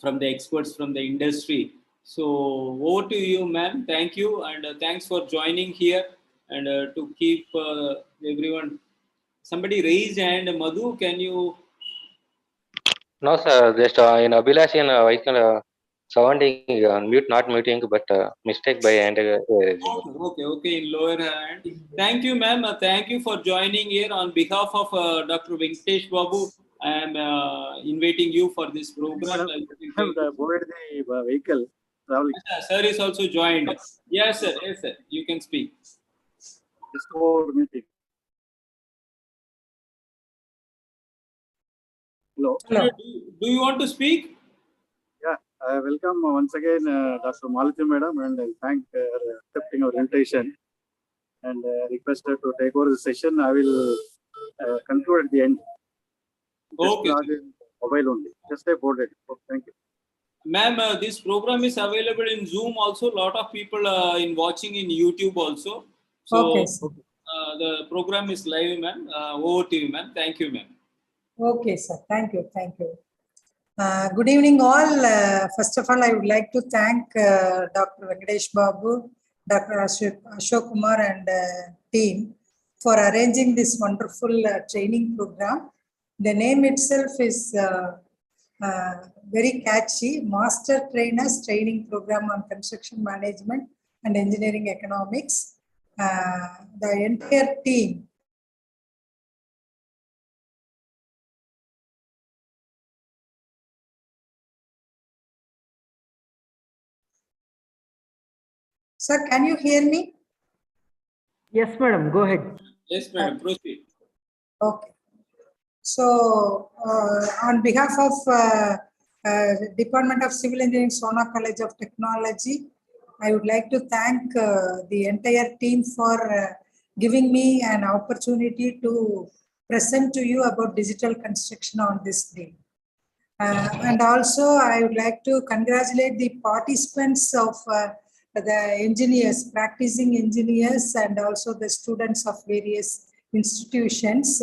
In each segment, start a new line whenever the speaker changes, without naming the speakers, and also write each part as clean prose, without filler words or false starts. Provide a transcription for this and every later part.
from the experts from the industry. So over to you, ma'am. Thank you, and thanks for joining here. And to keep everyone, somebody raised hand. Madhu, can you?
No, sir. Just in Abhilash and vehicle sounding mute, not muting, but mistake by hand.
Okay. In lower hand. Thank you, ma'am. Thank you for joining here on behalf of Dr. Venkatesh Babu. I am inviting you for this program.
The vehicle traveling.
Sir is also joined. Yes, sir. Yes, sir. You can speak.
Just for meeting. Hello.
Do you want to speak?
Yeah, I welcome once again Dr. Malathy madam, and I thank accepting our invitation and request her to take over the session. I will conclude at the end. Just
Okay.
Mobile only. Just a boarded. Oh, thank you.
Ma'am, this program is available in Zoom also. A lot of people in watching in YouTube also. So
okay.
The program is live, ma'am. Over to you, ma'am. Thank you, ma'am.
Okay, sir. Thank you. Good evening, all. First of all, I would like to thank Dr. Venkatesh Babu, Dr. Ashok Kumar, and team for arranging this wonderful training program. The name itself is very catchy. Master Trainers Training Program on Construction Management and Engineering Economics. The entire team. Sir, can you hear me?
Yes, madam. Go ahead.
Yes, madam. Proceed.
Okay. So, on behalf of Department of Civil Engineering, Sona College of Technology, I would like to thank the entire team for giving me an opportunity to present to you about digital construction on this day. And also, I would like to congratulate the participants of the engineers, practicing engineers, and also the students of various institutions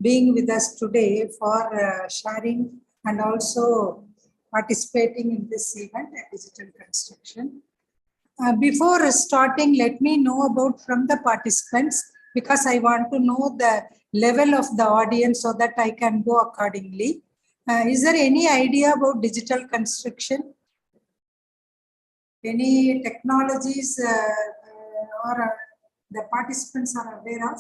being with us today for sharing and also participating in this event at digital construction. Before starting, let me know about from the participants, because I want to know the level of the audience so that I can go accordingly. Is there any idea about digital construction? Any technologies or the participants are aware of?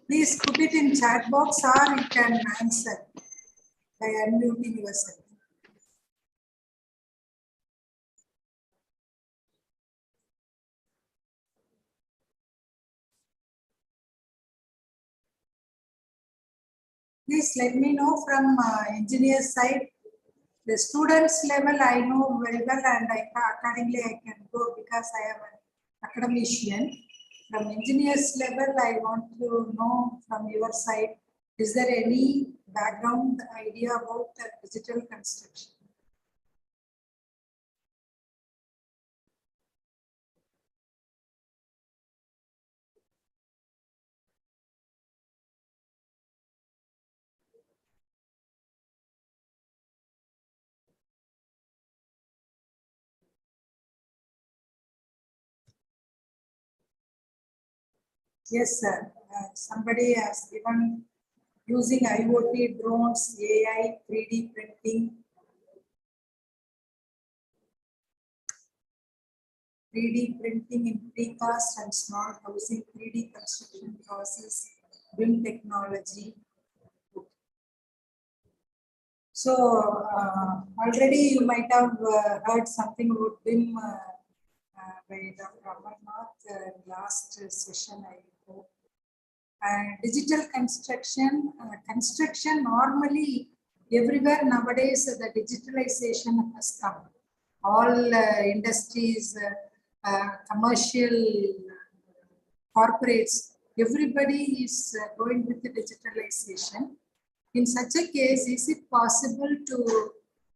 Please put it in chat box or you can answer by unmuting yourself. Please let me know from engineer side. The students level I know very well, and accordingly I can go because I am an academician. From engineers level, I want to know from your side, is there any background idea about digital construction? Yes, sir. Somebody has given using IoT, drones, AI, 3D printing, 3D printing in precast and smart housing, 3D construction process, BIM technology. So already you might have heard something about BIM by Dr. Amarnath last session, I hope. Digital construction, construction normally everywhere nowadays the digitalization has come. All industries, commercial corporates, everybody is going with the digitalization. In such a case, is it possible to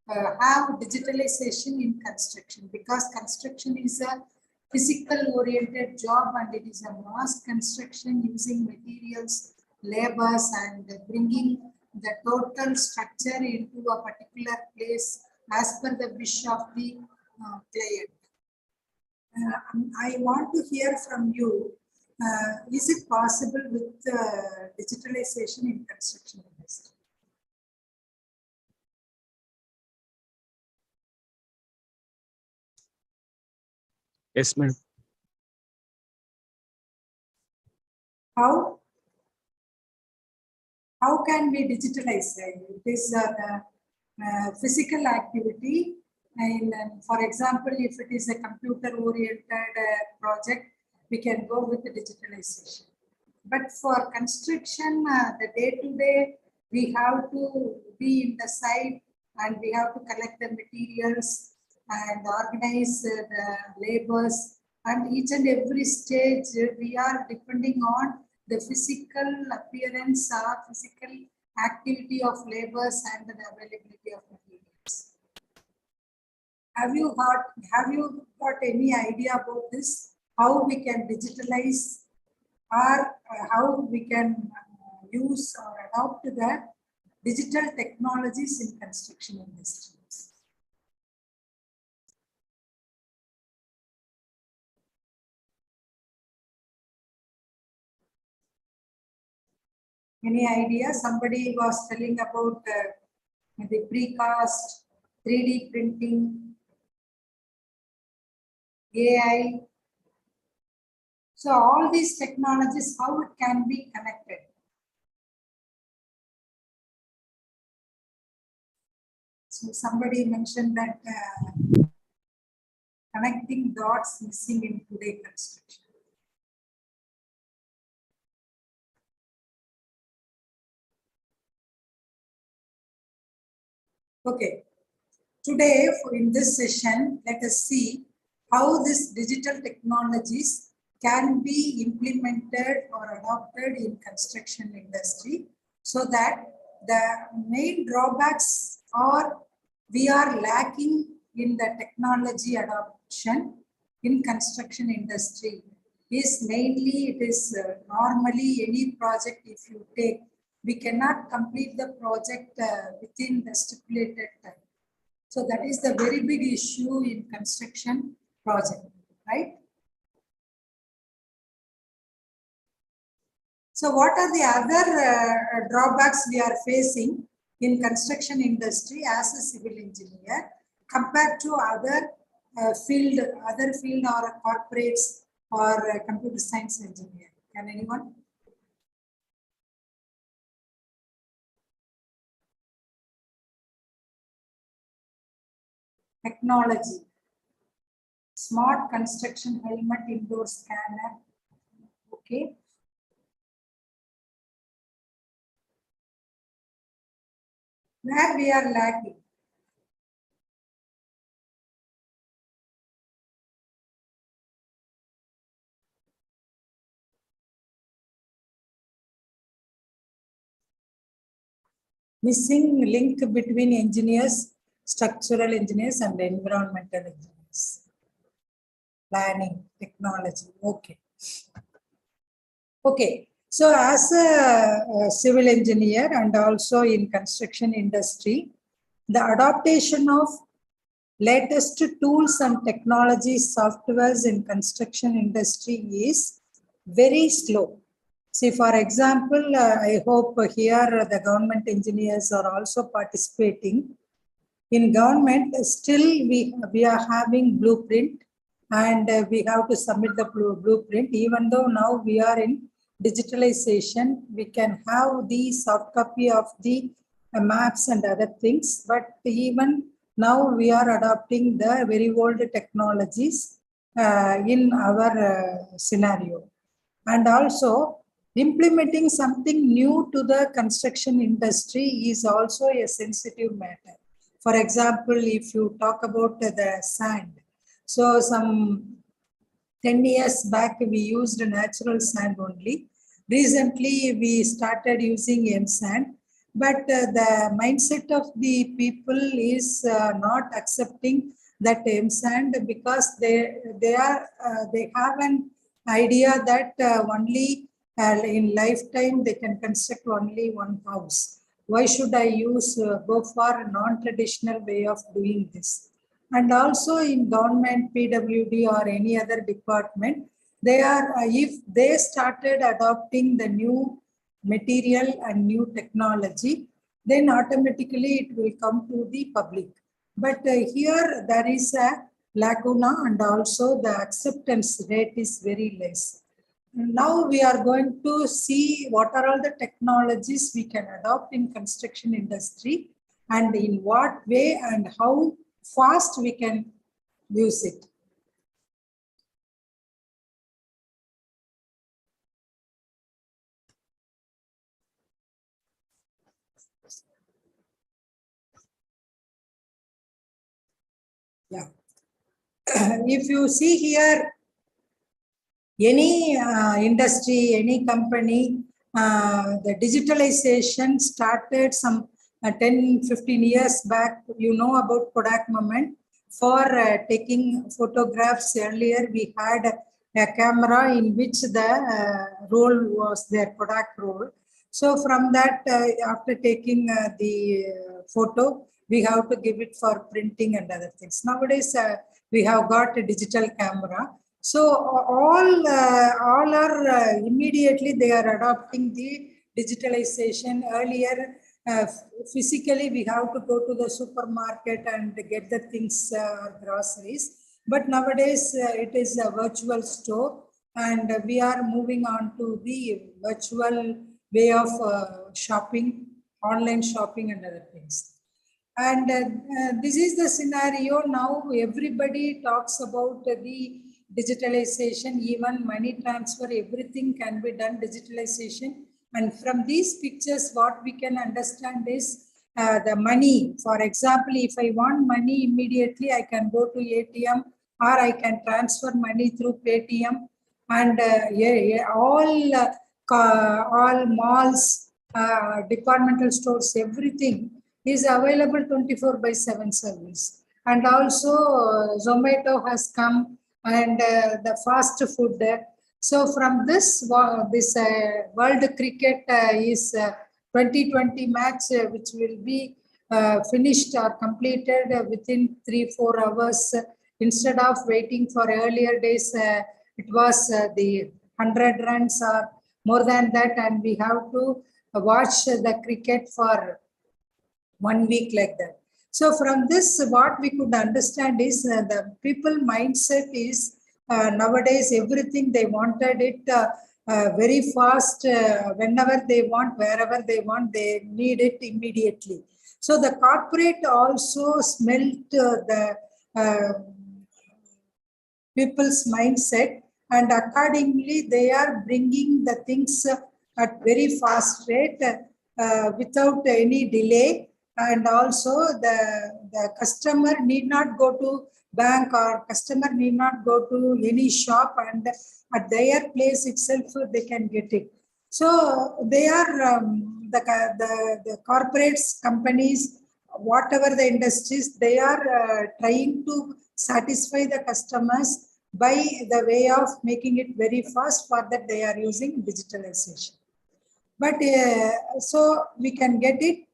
have digitalization in construction? Because construction is a physical oriented job and it is a mass construction using materials labors and bringing the total structure into a particular place as per the wish of the client. I want to hear from you, is it possible with digitalization in construction industry?
Yes, madam.
How can we digitalize it? It is the physical activity, and for example, if it is a computer-oriented project, we can go with the digitalization. But for construction, the day-to-day, we have to be in the site and we have to collect the materials and organize the labors, and each and every stage we are depending on the physical appearance or physical activity of labors and the availability of materials. Have you got any idea about this? How we can digitalize, or how we can use or adopt the digital technologies in construction industries? Any idea? Somebody was telling about the precast, 3D printing, AI. So all these technologies, how it can be connected? So somebody mentioned that connecting dots missing in today's construction. Okay, today in this session, let us see how these digital technologies can be implemented or adopted in construction industry, so that the main drawbacks are we are lacking in the technology adoption in construction industry is mainly, it is normally any project if you take, we cannot complete the project within the stipulated time. So that is the very big issue in construction project, right? So what are the other drawbacks we are facing in construction industry as a civil engineer compared to other field or corporates or computer science engineer? Can anyone? Technology, smart construction helmet, indoor scanner. Okay. Where we are lacking? Missing link between engineers, structural engineers and environmental engineers. Planning, technology, okay. Okay, so as a civil engineer and also in construction industry, the adaptation of latest tools and technologies, softwares in construction industry is very slow. See, for example, I hope here the government engineers are also participating. In government, still we are having blueprint and we have to submit the blueprint. Even though now we are in digitalization, we can have the soft copy of the maps and other things, but even now we are adopting the very old technologies in our scenario. And also implementing something new to the construction industry is also a sensitive matter. For example, if you talk about the sand, so some 10 years back we used natural sand only. Recently we started using M sand, but the mindset of the people is not accepting that M sand because they have an idea that only in lifetime they can construct only one house. Why should I go for a non-traditional way of doing this? And also in government, PWD or any other department, they are if they started adopting the new material and new technology, then automatically it will come to the public. But here there is a lacuna, and also the acceptance rate is very less. Now we are going to see what are all the technologies we can adopt in construction industry, and in what way and how fast we can use it. Yeah. If you see here, any industry, any company, the digitalization started some 10-15 years back. You know about Kodak moment. For taking photographs, earlier we had a camera in which the roll was there, Kodak roll. So from that, after taking the photo, we have to give it for printing and other things. Nowadays, we have got a digital camera. So all are immediately they are adopting the digitalization. Earlier, physically we have to go to the supermarket and get the things, groceries. But nowadays it is a virtual store, and we are moving on to the virtual way of shopping, online shopping and other things. And this is the scenario now. Everybody talks about the digitalization, even money transfer, everything can be done digitalization. And from these pictures, what we can understand is the money. For example, if I want money immediately, I can go to ATM, or I can transfer money through Paytm. And all malls, departmental stores, everything is available 24/7 service. And also Zomato has come, and the fast food. So from this World Cricket is 2020 match, which will be finished or completed within 3-4 hours. Instead of waiting for earlier days, it was the 100 runs or more than that, and we have to watch the cricket for 1 week like that. So from this, what we could understand is the people mindset is nowadays everything they wanted it very fast, whenever they want, wherever they want, they need it immediately. So the corporate also smelt the people's mindset, and accordingly they are bringing the things at very fast rate without any delay. And also the customer need not go to bank, or customer need not go to any shop, and at their place itself they can get it. So they are the corporates, companies, whatever the industries, they are trying to satisfy the customers by the way of making it very fast. For that they are using digitalization. But so we can get it.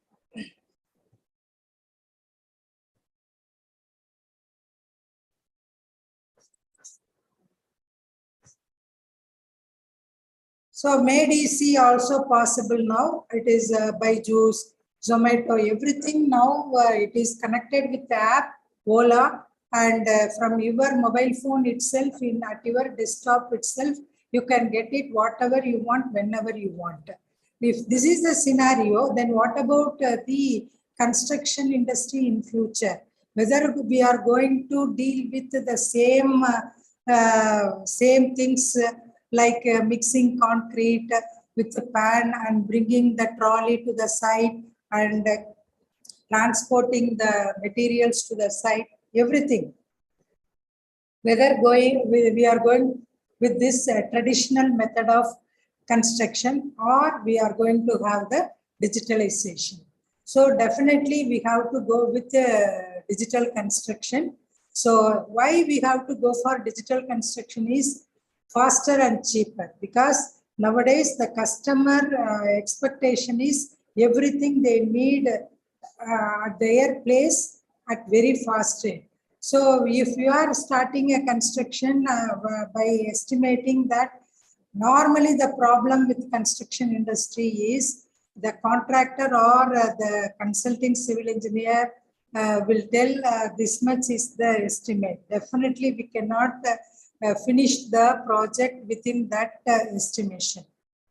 So made easy also possible now. It is by Juice, Zomato, everything now it is connected with the app, Ola, and from your mobile phone itself, at your desktop itself, you can get it whatever you want, whenever you want. If this is the scenario, then what about the construction industry in future? Whether we are going to deal with the same things like mixing concrete with a pan and bringing the trolley to the site and transporting the materials to the site, everything. Whether we are going with this traditional method of construction, or we are going to have the digitalization. So definitely we have to go with digital construction. So why we have to go for digital construction is faster and cheaper, because Nowadays, the customer expectation is everything they need at their place at very fast rate. So if you are starting a construction by estimating that normally the problem with construction industry is the contractor or the consulting civil engineer will tell this much is the estimate. Definitely we cannot finish the project within that estimation.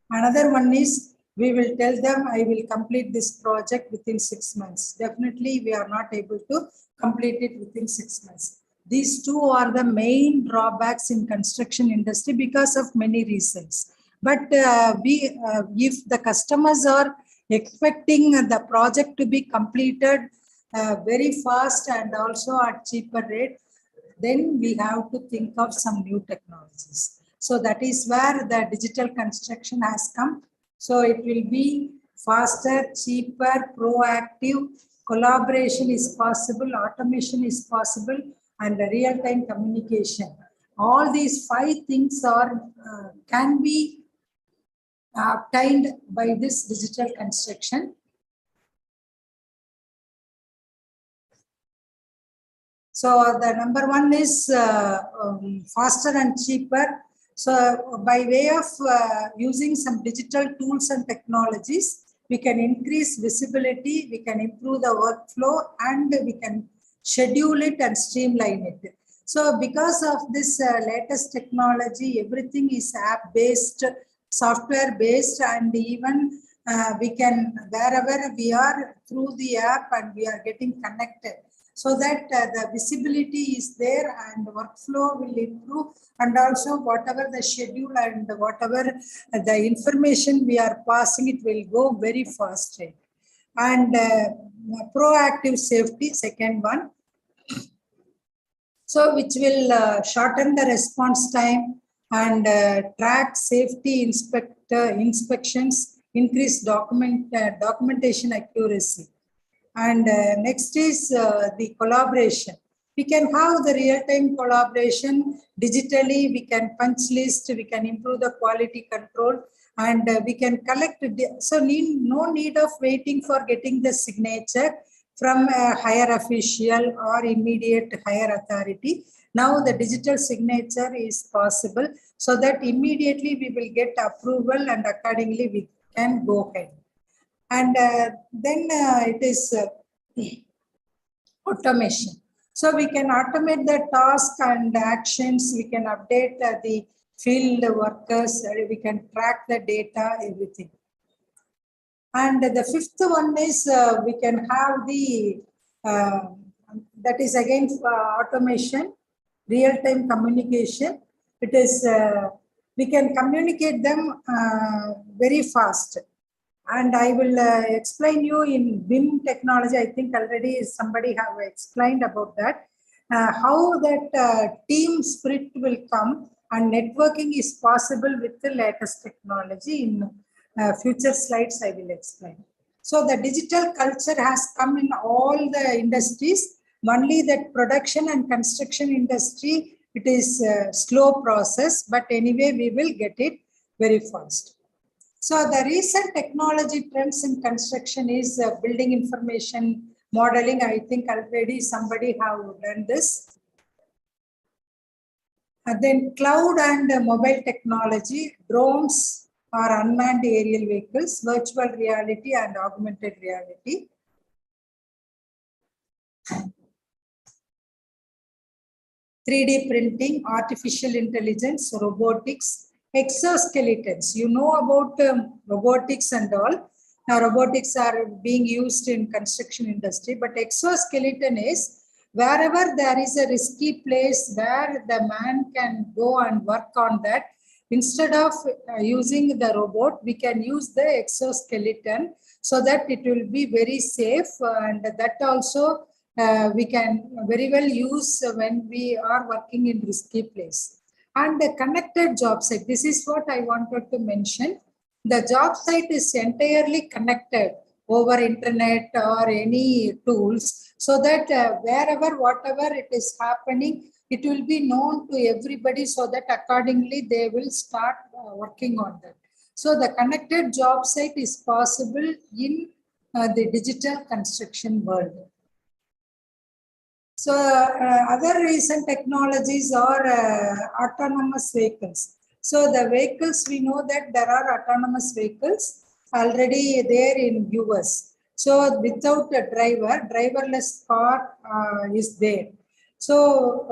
Another one is we will tell them I will complete this project within 6 months. Definitely we are not able to complete it within 6 months. These two are the main drawbacks in construction industry because of many reasons. But if the customers are expecting the project to be completed very fast and also at cheaper rate, then we have to think of some new technologies. So that is where the digital construction has come. So it will be faster, cheaper, proactive, collaboration is possible, automation is possible, and the real-time communication. All these 5 things are can be obtained by this digital construction. So the number 1 is faster and cheaper. So by way of using some digital tools and technologies, we can increase visibility, we can improve the workflow, and we can schedule it and streamline it. So because of this latest technology, everything is app-based, software-based, and even we can, wherever we are through the app and we are getting connected, so that the visibility is there and workflow will improve, and also whatever the schedule and whatever the information we are passing, it will go very fast. And proactive safety, second one. So which will shorten the response time and track safety inspections, increase documentation accuracy. And next is the collaboration. We can have the real-time collaboration digitally, we can punch list, we can improve the quality control, and we can collect. So no need of waiting for getting the signature from a higher official or immediate higher authority. Now the digital signature is possible, so that immediately we will get approval and accordingly we can go ahead. And then it is automation. So we can automate the task and actions, we can update the field workers, we can track the data, everything. And the 5th one is we can have the, that is again automation, real-time communication. It is, we can communicate them very fast. And I will explain you in BIM technology. I think already somebody have explained about that. How that team spirit will come and networking is possible with the latest technology. In future slides, I will explain. So the digital culture has come in all the industries. Only that production and construction industry, it is a slow process, but anyway, we will get it very fast. So the recent technology trends in construction is building information modeling. I think already somebody have done this. And then cloud and mobile technology, drones or unmanned aerial vehicles, virtual reality and augmented reality. (3D) printing, artificial intelligence, robotics, exoskeletons. You know about robotics and all. Now robotics are being used in construction industry, but exoskeleton is wherever there is a risky place where the man can go and work on that. Instead of using the robot, we can use the exoskeleton so that it will be very safe, and that also we can very well use when we are working in risky place. And the connected job site, this is what I wanted to mention. The job site is entirely connected over internet or any tools, so that wherever, whatever it is happening, it will be known to everybody, so that accordingly they will start working on that. So the connected job site is possible in the digital construction world. So other recent technologies are autonomous vehicles. So the vehicles, we know that there are autonomous vehicles already there in US. So without a driver, driverless car is there. So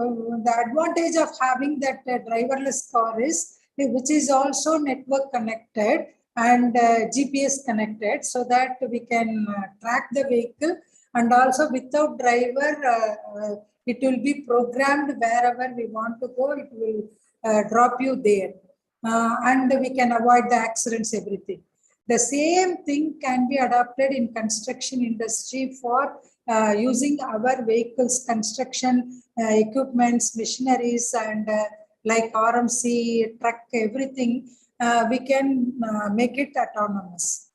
the advantage of having that driverless car is, which is also network connected and GPS connected, so that we can track the vehicle, and also without driver, it will be programmed wherever we want to go, it will drop you there. And we can avoid the accidents, everything. The same thing can be adopted in construction industry for using our vehicles, construction equipments, machineries, and like RMC, truck, everything, we can make it autonomous.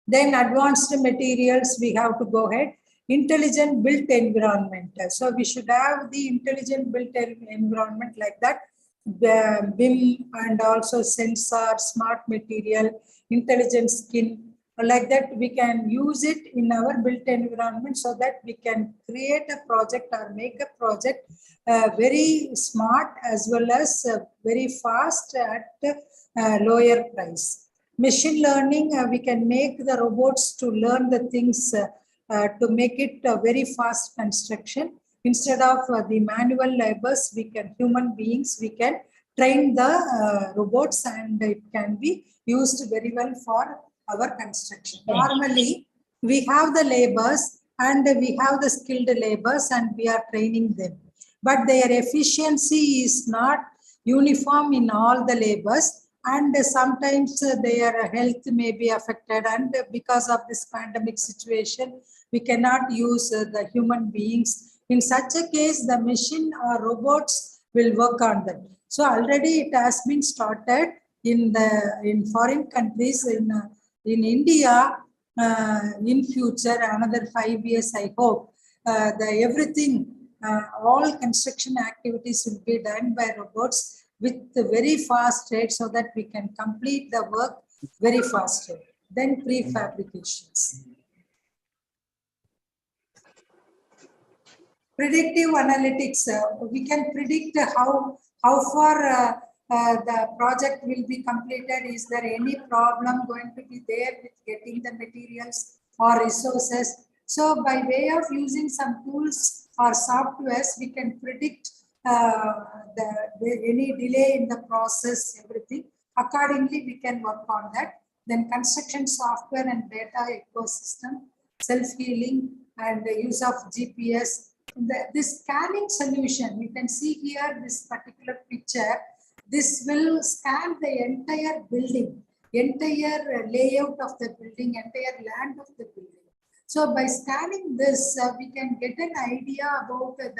Then advanced materials, we have to go ahead. Intelligent built environment. So we should have the intelligent built environment like that. The BIM and also sensor, smart material, intelligent skin, like that we can use it in our built environment, so that we can create a project or make a project very smart as well as very fast at lower price. Machine learning, we can make the robots to learn the things to make it a very fast construction. Instead of the manual labors, we can, human beings, we can train the robots, and it can be used very well for our construction. Normally, we have the laborers and we have the skilled laborers and we are training them. But their efficiency is not uniform in all the laborers, and sometimes their health may be affected, and because of this pandemic situation, we cannot use the human beings. In such a case, the machine or robots will work on them. So already it has been started in foreign countries. In India, in future, another 5 years, I hope, all construction activities will be done by robots with very fast rate, so that we can complete the work very fast. Then prefabrications. Predictive analytics, we can predict how far the project will be completed. Is there any problem going to be there with getting the materials or resources? So by way of using some tools or softwares, we can predict any delay in the process, everything. Accordingly, we can work on that. Then construction software and data ecosystem, self-healing, and the use of GPS. This scanning solution, you can see here this particular picture. This will scan the entire building, entire layout of the building, entire land of the building. So by scanning this, we can get an idea about the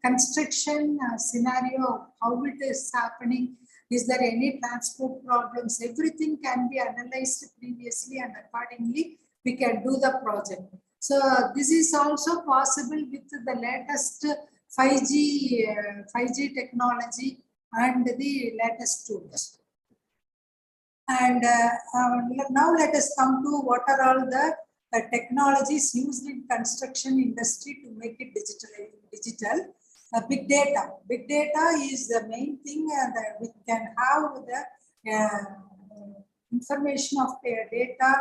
construction scenario, how it is happening. Is there any transport problems? Everything can be analyzed previously, and accordingly we can do the project. So this is also possible with the latest 5G technology and the latest tools. And now let us come to what are all the technologies used in construction industry to make it digital. Big data. Big data is the main thing that we can have the information of their data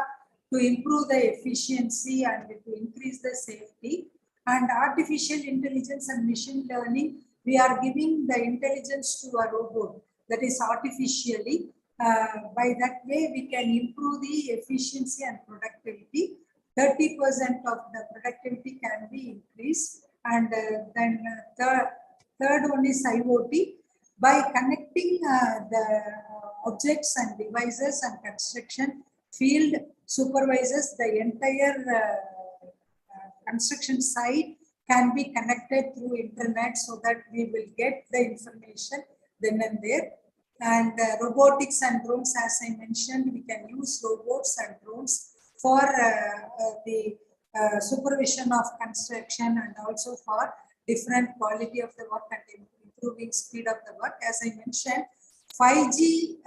to improve the efficiency and to increase the safety. And artificial intelligence and machine learning, we are giving the intelligence to a robot that is artificially. By that way, we can improve the efficiency and productivity. 30% of the productivity can be increased. And then the third one is IoT. By connecting the objects and devices and construction field supervisors, the entire construction site can be connected through internet, so that we will get the information then and there. And robotics and drones, as I mentioned, we can use robots and drones for the supervision of construction, and also for different quality of the work and improving speed of the work. As I mentioned, 5G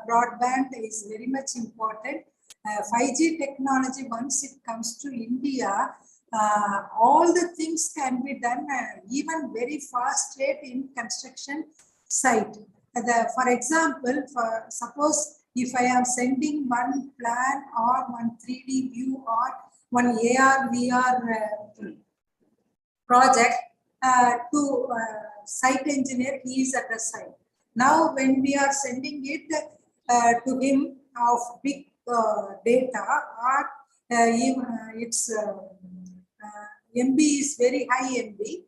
broadband is very much important. 5G technology, once it comes to India, all the things can be done even very fast rate in construction site. For example, suppose if I am sending one plan or one 3D view or one AR, VR project to site engineer, he is at the site. Now, when we are sending it to him of big data, or even its MB is very high MB,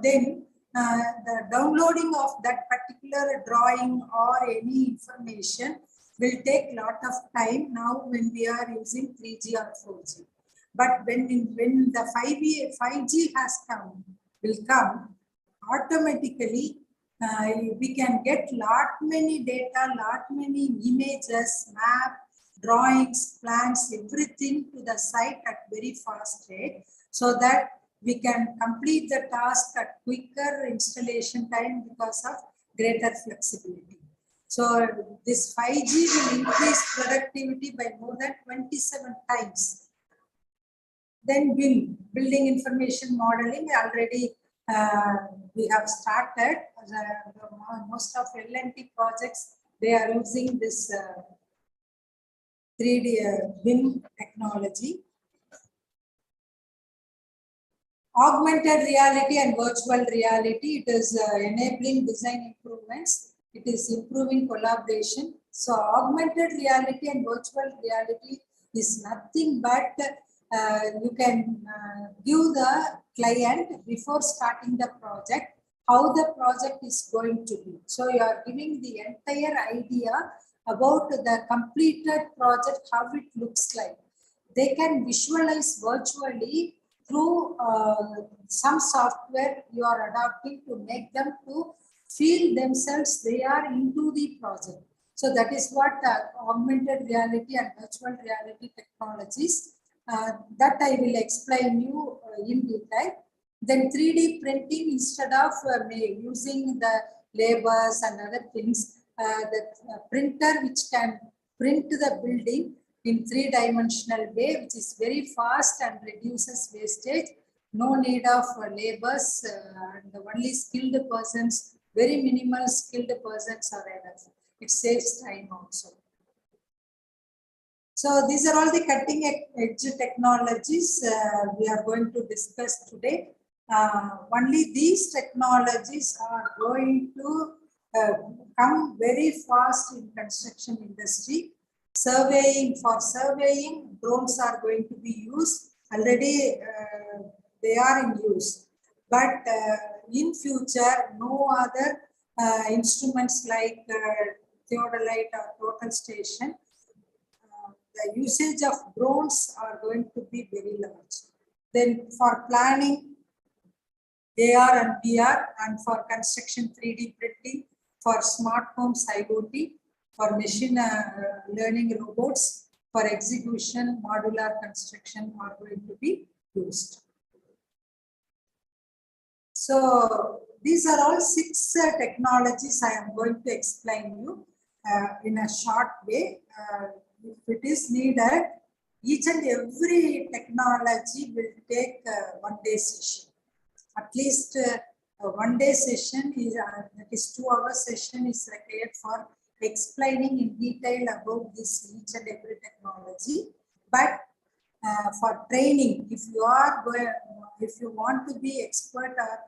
then the downloading of that particular drawing or any information will take lot of time now when we are using 3G or 4G. But when the 5G will come, automatically we can get lot many data, lot many images, map, drawings, plans, everything to the site at very fast rate, so that we can complete the task at quicker installation time because of greater flexibility. So this 5G will increase productivity by more than 27 times. Then BIM, Building Information Modeling, already we have started. Most of L&T projects, they are using this 3D BIM technology. Augmented reality and virtual reality, it is enabling design improvements. It is improving collaboration. So augmented reality and virtual reality is nothing but you can give the client before starting the project how the project is going to be. So you are giving the entire idea about the completed project, how it looks like. They can visualize virtually through some software you are adopting to make them to feel themselves they are into the project. So that is what augmented reality and virtual reality technologies that I will explain you in detail. Then 3D printing, instead of using the labels and other things, the printer which can print the building in 3-dimensional way, which is very fast and reduces wastage. No need of labors, and only skilled persons, very minimal skilled persons are enough. It saves time also. So these are all the cutting edge technologies we are going to discuss today. Only these technologies are going to come very fast in construction industry. For surveying, drones are going to be used. Already they are in use. But in future, no other instruments like theodolite or total station, the usage of drones are going to be very large. Then for planning, AR and VR, and for construction 3D printing, for smart homes IoT, for machine learning robots, for execution, modular construction are going to be used. So these are all 6 technologies I am going to explain you in a short way. If it is needed, each and every technology will take a one-day session. At least a one-day session is that is 2-hour session is required for explaining in detail about this each and every technology. But for training, if you want to be expert or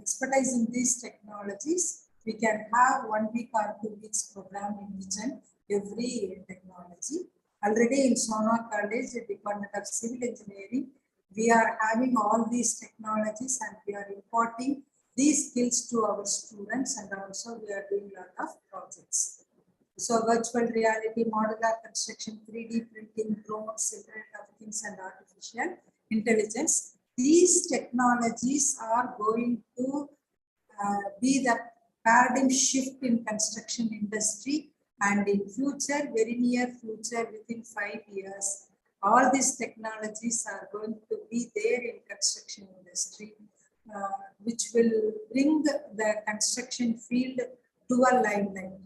expertise in these technologies, we can have 1 week or 2 weeks program in each and every technology. Already in Sona College, the Department of Civil Engineering, we are having all these technologies and we are imparting these skills to our students, and also we are doing a lot of projects. So virtual reality, modular construction, 3D printing, drones, Internet of Things and artificial intelligence. These technologies are going to be the paradigm shift in construction industry, and in future, very near future, within 5 years, all these technologies are going to be there in construction industry, which will bring the construction field to a limelight.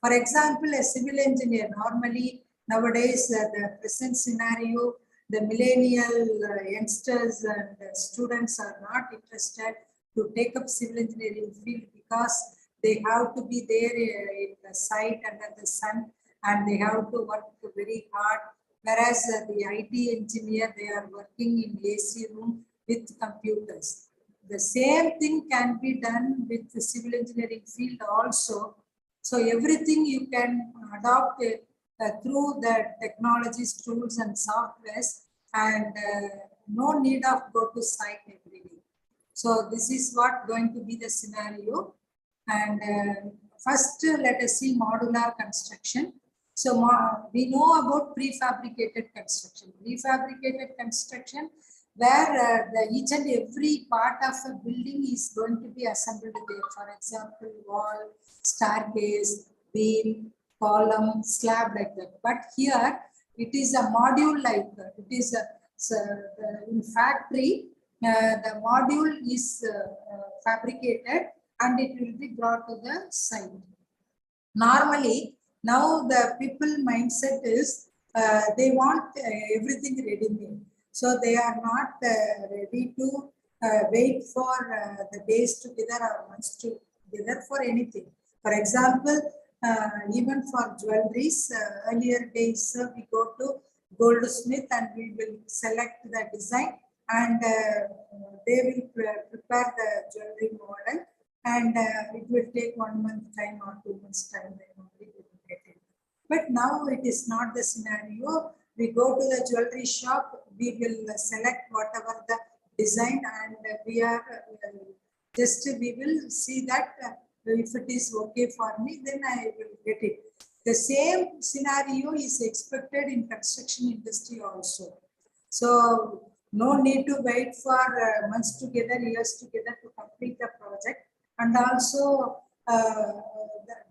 For example, a civil engineer, normally nowadays the present scenario, the millennial youngsters and students are not interested to take up civil engineering field because they have to be there in the site under the sun and they have to work very hard. Whereas the IT engineer, they are working in AC room with computers. The same thing can be done with the civil engineering field also. So everything you can adopt through the technologies, tools and softwares, and no need of go to site every day. So this is what going to be the scenario. And first let us see modular construction. So we know about prefabricated construction. Prefabricated construction where each and every part of a building is going to be assembled there. For example, wall, staircase, beam, column, slab, like that. But here it is a module like that. It is in factory, the module is fabricated and it will be brought to the site. Normally, now the people mindset is they want everything ready-made. So they are not ready to wait for the days together or months together for anything. For example, even for jewelries, earlier days we go to goldsmith and we will select the design and they will prepare the jewelry model and it will take 1 month time or 2 months time. But now it is not the scenario. We go to the jewelry shop, we will select whatever the design and we are we will see that if it is okay for me, then I will get it. The same scenario is expected in construction industry also. So no need to wait for months together, years together to complete the project. And also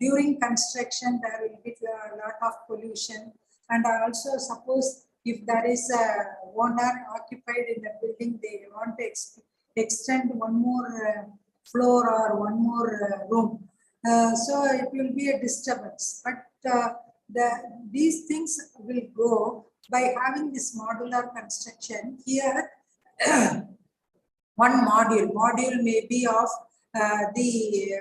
during construction, there will be a lot of pollution. And also suppose if there is a owner occupied in the building, they want to extend one more floor or one more room. So it will be a disturbance. But these things will go by having this modular construction. Here, one module may be of the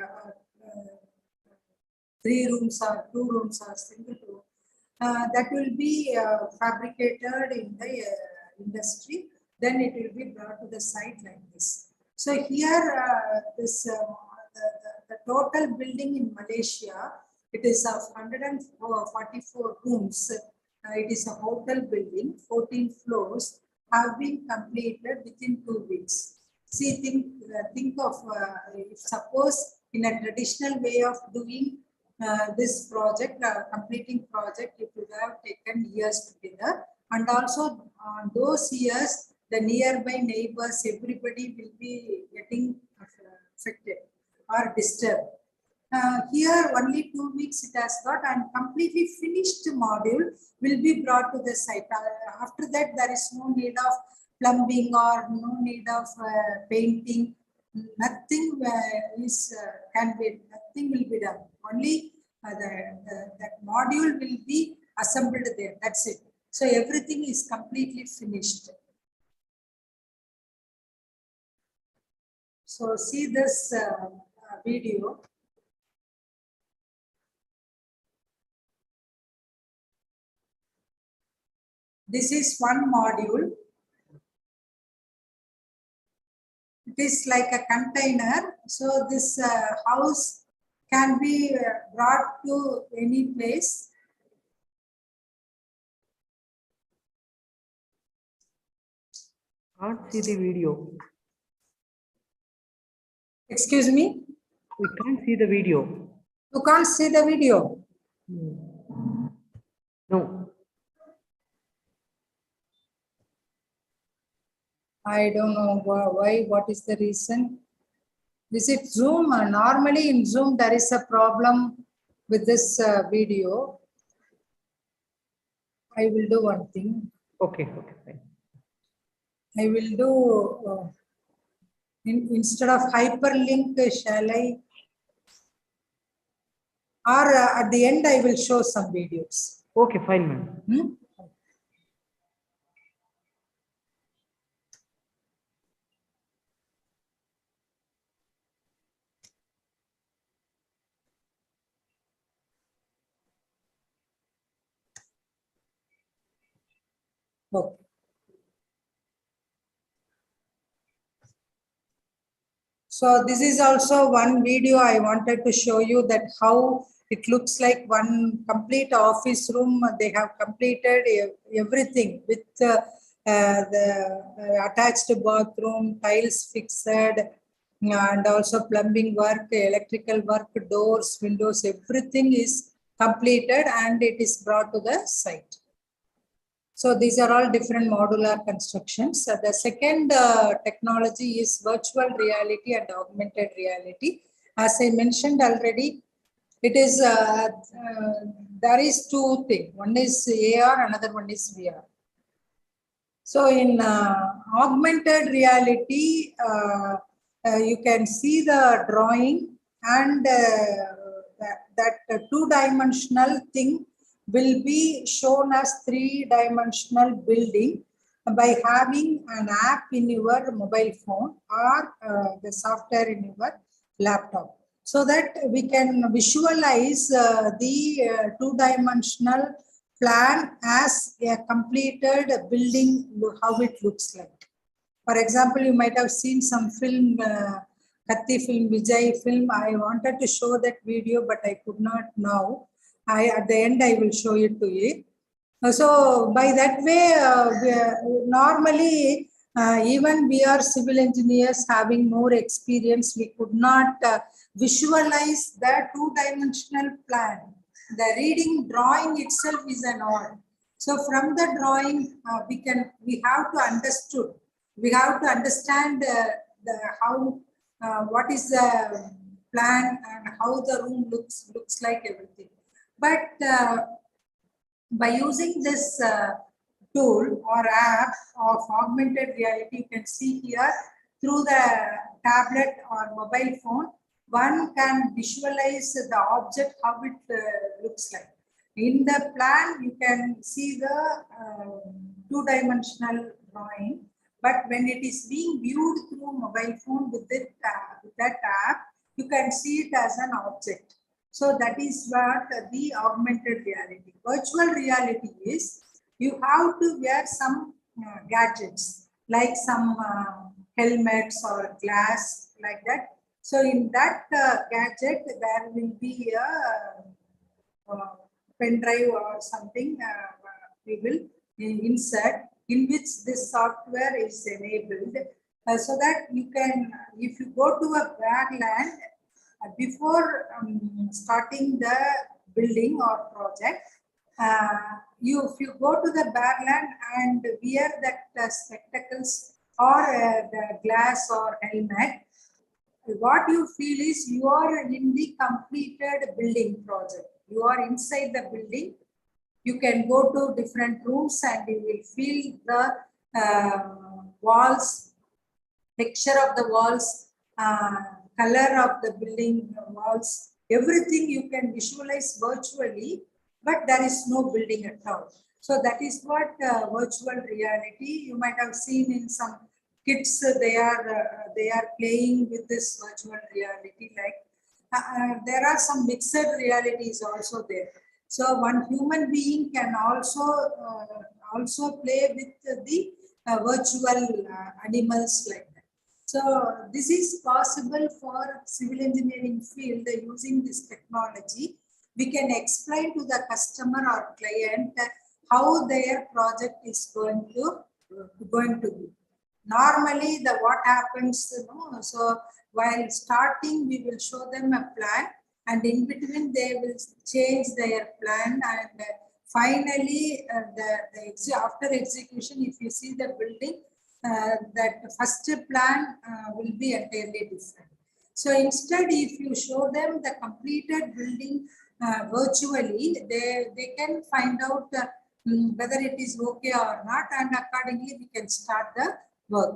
3 rooms or 2 rooms or single room. That will be fabricated in the industry. Then it will be brought to the site like this. So here, the total building in Malaysia, it is of 144 rooms. It is a hotel building, 14 floors, have been completed within 2 weeks. See, think of if suppose in a traditional way of doing this project, completing project, it would have taken years together. And also on those years, the nearby neighbors, everybody will be getting affected or disturbed. Here only 2 weeks it has got and completely finished module will be brought to the site. After that, there is no need of plumbing or no need of painting. Nothing nothing will be done. Only that module will be assembled there. That's it. So everything is completely finished. So see this video. This is one module. It is like a container. So this house can be brought to any place.
Can't see the video.
Excuse me?
We can't see the video.
You can't see the video.
No.
I don't know why, what is the reason? Is it Zoom? Normally in Zoom, there is a problem with this video. I will do one thing.
Okay, fine.
I will do, instead of hyperlink, shall I? or at the end I will show some videos.
Okay, fine, ma'am.
Hmm? Okay. So this is also one video I wanted to show you that how it looks like one complete office room. They have completed everything with the attached bathroom, tiles fixed, and also plumbing work, electrical work, doors, windows, everything is completed and it is brought to the site. So these are all different modular constructions. The second technology is virtual reality and augmented reality. As I mentioned already, it is there is two things. One is AR, another one is VR. So in augmented reality, you can see the drawing and that two-dimensional thing will be shown as three-dimensional building by having an app in your mobile phone or the software in your laptop, so that we can visualize the two-dimensional plan as a completed building, how it looks like. For example, you might have seen some film, Katti film, Vijay film. I wanted to show that video, but I could not now. At the end, I will show it to you. So by that way, normally, even we are civil engineers having more experience, we could not visualize the two-dimensional plan. The reading drawing itself is an art. So from the drawing, we have to understand how what is the plan and how the room looks like, everything. But by using this tool or app of augmented reality, you can see here through the tablet or mobile phone, one can visualize the object, how it looks like. In the plan, you can see the two-dimensional drawing, but when it is being viewed through mobile phone with that app, you can see it as an object. So that is what the augmented reality. Virtual reality is you have to wear some gadgets, like some helmets or glass, like that. So in that gadget, there will be a pen drive or something we will insert, in which this software is enabled, so that you can, if you go to a bad land, before starting the building or project, if you go to the badland and wear that spectacles or the glass or helmet, what you feel is you are in the completed building project. You are inside the building. You can go to different rooms and you will feel the walls, texture of the walls, color of the building walls, everything you can visualize virtually, but there is no building at all. So that is what virtual reality. You might have seen in some kids, they are playing with this virtual reality. Like there are some mixed realities also there. So one human being can also play with the virtual animals like that. So this is possible for civil engineering field. Using this technology, we can explain to the customer or client how their project is going to be. Normally, what happens, so while starting, we will show them a plan, and in between they will change their plan, and finally, after execution, if you see the building, that first plan will be entirely different. So instead, if you show them the completed building virtually, they can find out whether it is okay or not, and accordingly we can start the work.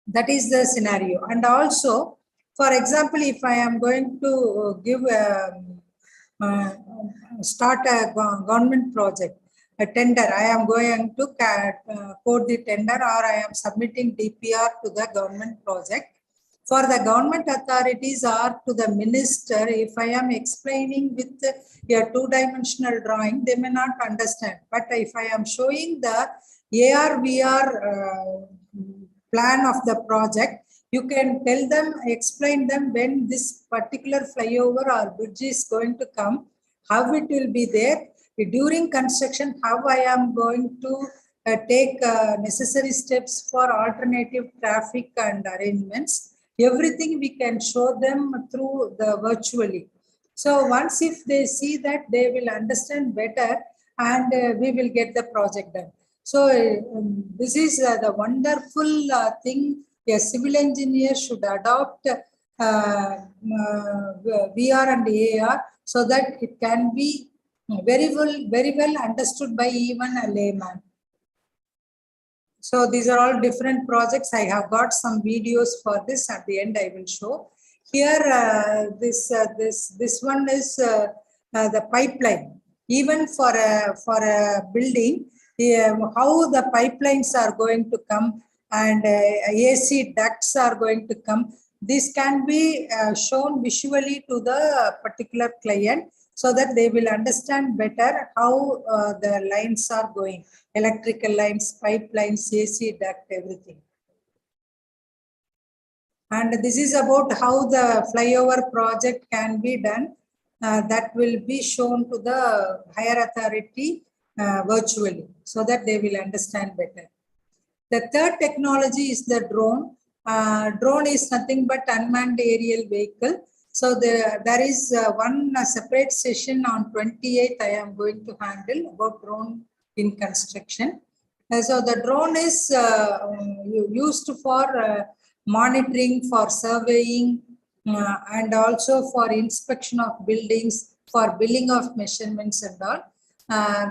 That is the scenario. And also, for example, if I am going to give start a government project, a tender. I am going to code the tender, or I am submitting DPR to the government project. For the government authorities or to the minister, if I am explaining with a two-dimensional drawing, they may not understand. But if I am showing the AR/VR plan of the project, you can tell them, explain them when this particular flyover or bridge is going to come, how it will be there, during construction, how I am going to take necessary steps for alternative traffic and arrangements. Everything we can show them through the virtually. So once if they see that, they will understand better, and we will get the project done. So this is the wonderful thing a civil engineer should adopt VR and AR, so that it can be very well understood by even a layman. So these are all different projects. I have got some videos for this. At the end, I will show. Here, this one is the pipeline. Even for a building, how the pipelines are going to come and AC ducts are going to come. This can be shown visually to the particular client, so that they will understand better how the lines are going. Electrical lines, pipelines, AC duct, everything. And this is about how the flyover project can be done. That will be shown to the higher authority virtually, so that they will understand better. The third technology is the drone. Drone is nothing but unmanned aerial vehicle. So there is one separate session on 28th I am going to handle about drone in construction. So the drone is used for monitoring, for surveying, and also for inspection of buildings, for billing of measurements and all.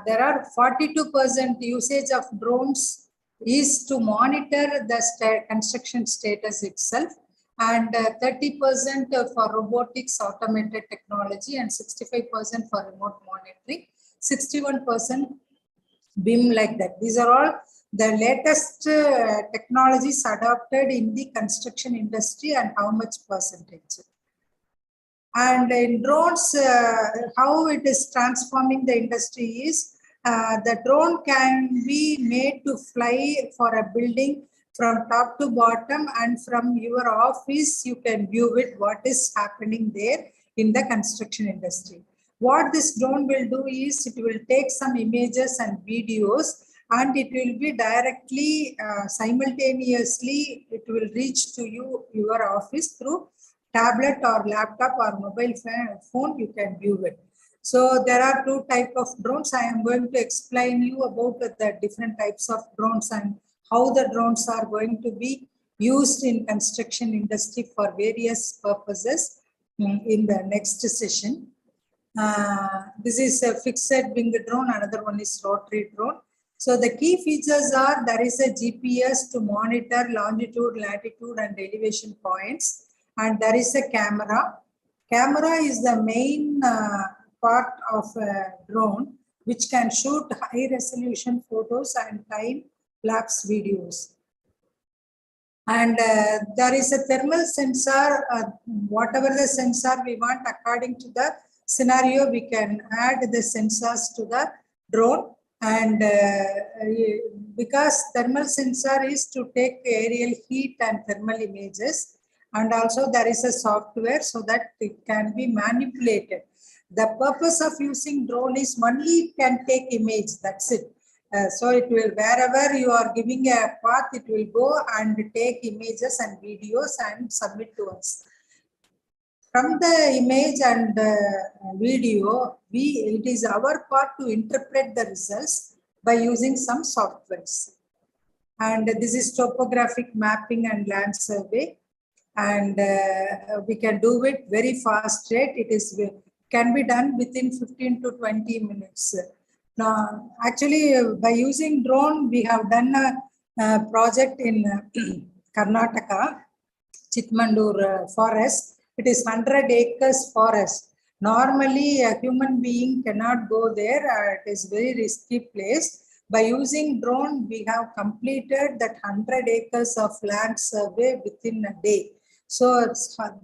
There are 42% usage of drones is to monitor the construction status itself, and 30% for robotics, automated technology, and 65% for remote monitoring, 61% BIM, like that. These are all the latest technologies adopted in the construction industry, and how much percentage. And in drones, how it is transforming the industry is, the drone can be made to fly for a building from top to bottom, and from your office you can view it, what is happening there in the construction industry. What this drone will do is, it will take some images and videos, and it will be directly, simultaneously, it will reach to you, your office, through tablet or laptop or mobile phone, you can view it. So there are two types of drones. I am going to explain you about the different types of drones and how the drones are going to be used in construction industry for various purposes in the next session. This is a fixed wing drone, another one is rotary drone. So the key features are, there is a GPS to monitor longitude, latitude and elevation points, and there is a camera. Camera is the main part of a drone, which can shoot high resolution photos and time lapse videos. And there is a thermal sensor, whatever the sensor we want, according to the scenario, we can add the sensors to the drone. And because thermal sensor is to take aerial heat and thermal images, and also there is a software so that it can be manipulated. The purpose of using drone is only it can take image, that's it. So it will, wherever you are giving a path, it will go and take images and videos and submit to us. From the image and video, it is our part to interpret the results by using some softwares. And this is topographic mapping and land survey. And we can do it very fast rate. It is can be done within 15 to 20 minutes. Now, actually, by using drone, we have done a project in Karnataka, Chitmandur forest. It is 100 acres forest. Normally, a human being cannot go there. It is very risky place. By using drone, we have completed that 100 acres of land survey within a day. So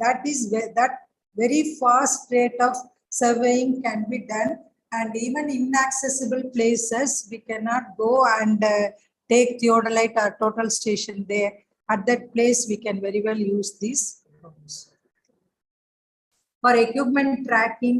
that is that very fast rate of surveying can be done, and even inaccessible places we cannot go and take theodolite or total station there. At that place, we can very well use these drones. For equipment tracking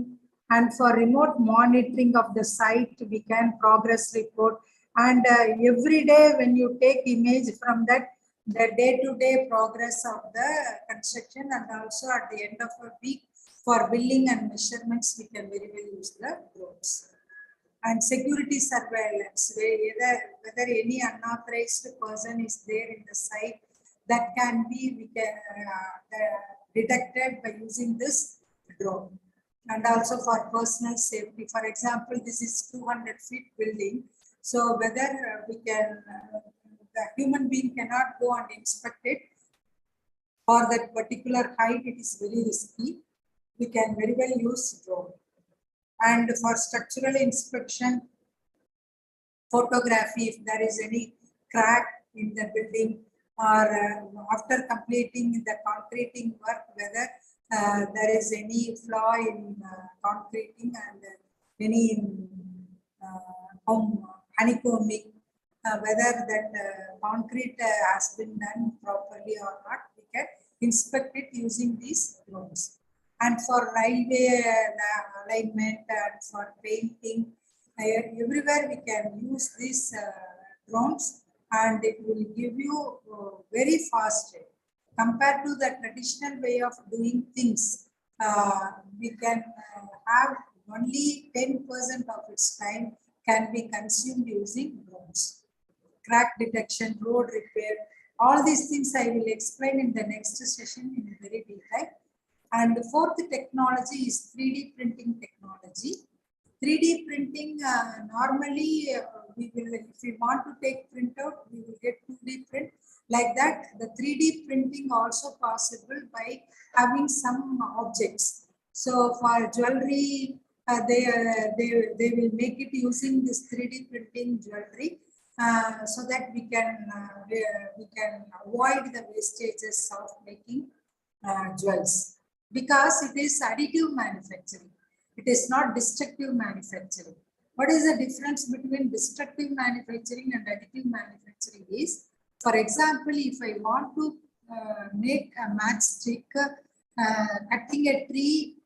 and for remote monitoring of the site, we can progress report. And every day when you take image from that, the day-to-day progress of the construction, and also at the end of a week for billing and measurements, we can very well use the drones. And security surveillance, whether any unauthorized person is there in the site, that can be detected by using this drone. And also for personal safety. For example, this is 200 feet building. So whether we can, the human being cannot go and inspect it for that particular height, it is very risky. We can very well use drone. And for structural inspection, photography, if there is any crack in the building, or after completing the concreting work, whether there is any flaw in concreting and any honeycombing, whether that concrete has been done properly or not, we can inspect it using these drones. And for railway alignment and for painting, everywhere we can use these drones, and it will give you very fast rate. Compared to the traditional way of doing things, we can have only 10% of its time can be consumed using drones. Crack detection, road repair, all these things I will explain in the next session in very detail. And the fourth technology is 3D printing technology. 3D printing, normally we will, if we want to take printout, we will get 2D print. Like that, the 3D printing also possible by having some objects. So for jewelry, they will make it using this 3D printing jewelry, so that we can avoid the wastages of making jewels, because it is additive manufacturing. It is not destructive manufacturing. What is the difference between destructive manufacturing and additive manufacturing is, for example, if I want to make a matchstick, cutting a tree,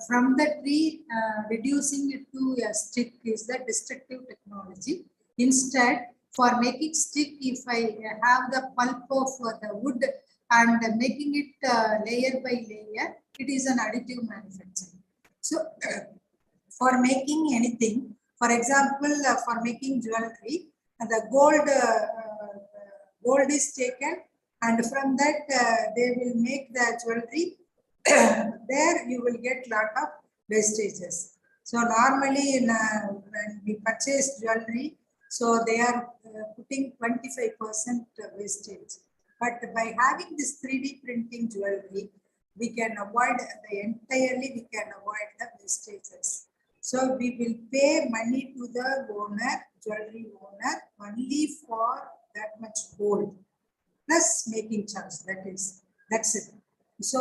from the tree, reducing it to a stick is the destructive technology. Instead, for making stick, if I have the pulp of the wood and making it layer by layer, it is an additive manufacturing. So, for making anything, for example, for making jewelry, the gold is taken, and from that they will make the jewelry. There you will get lot of wastages. So normally when we purchase jewelry, so they are putting 25% wastage. But by having this 3D printing jewelry, we can avoid entirely the wastages. So we will pay money to the owner, jewelry owner, only for that much gold, plus making charge. That's it. So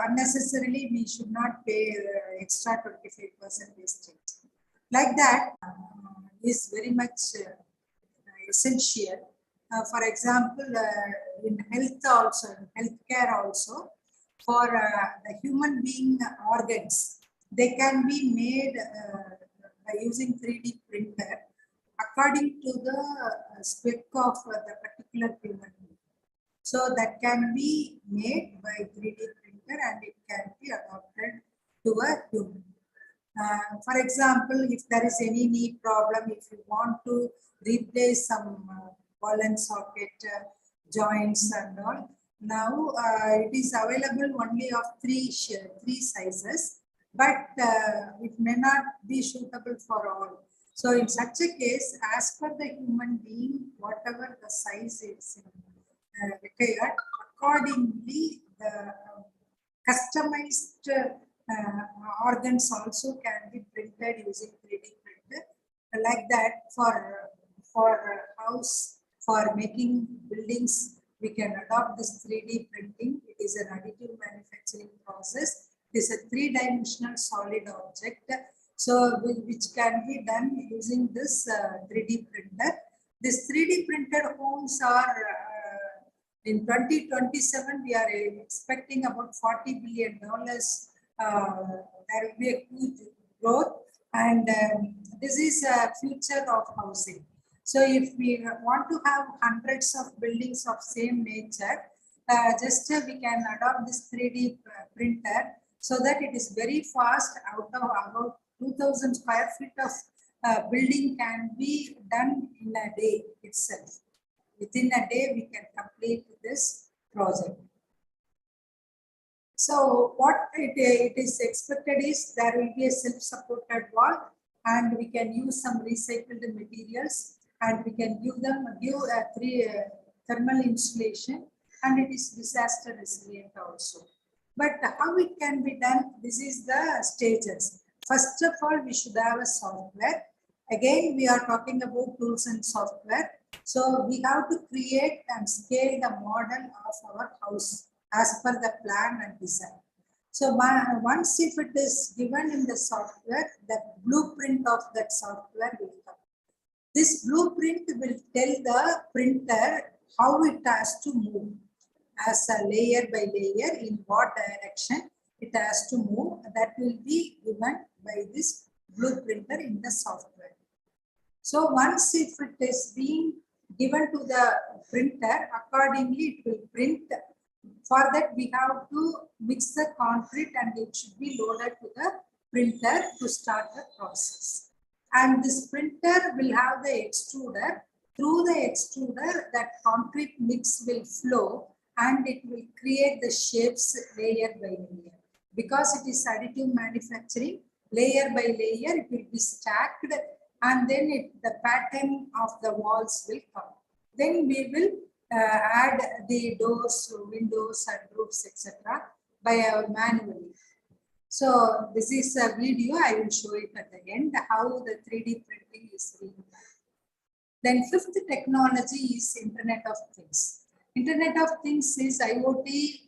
unnecessarily we should not pay extra 25% wastage. Like that is very much essential. For example, in health also, in healthcare also, for the human being organs, they can be made by using 3D printer according to the spec of the particular human being. So that can be made by 3D printer and it can be adapted to a human. For example, if there is any knee problem, if you want to replace some ball and socket joints and all, now it is available only of three sizes, but it may not be suitable for all. So in such a case, as per the human being, whatever the size is required, accordingly the customized organs also can be printed using 3D printer. Like that, for house, for making buildings, we can adopt this 3D printing. It is an additive manufacturing process. It is a 3-dimensional solid object, so which can be done using this 3D printer. This 3D printed homes are in 2027, we are expecting about $40 billion. There will be a huge growth, and this is a future of housing. So if we want to have hundreds of buildings of same nature, we can adopt this 3D printer, so that it is very fast. Out of about 2,000 square feet of building can be done in a day itself. Within a day, we can complete this project. So what it is expected is there will be a self-supported wall, and we can use some recycled materials, and we can give a thermal insulation, and it is disaster resilient also. But how it can be done? This is the stages. First of all, we should have a software. Again, we are talking about tools and software. So we have to create and scale the model of our house as per the plan and design. So once if it is given in the software, the blueprint of that software will come. This blueprint will tell the printer how it has to move as a layer by layer, in what direction it has to move. That will be given by this blueprinter in the software. So once if it is being given to the printer, accordingly it will print. For that, we have to mix the concrete, and it should be loaded to the printer to start the process. And this printer will have the extruder. Through the extruder, that concrete mix will flow, and it will create the shapes layer by layer. Because it is additive manufacturing, layer by layer, it will be stacked, and then the pattern of the walls will come. Then we will add the doors, windows, and roofs, etc. by our manually. So this is a video. I will show it at the end how the 3D printing is being done. Then fifth technology is Internet of Things. Internet of Things is IoT.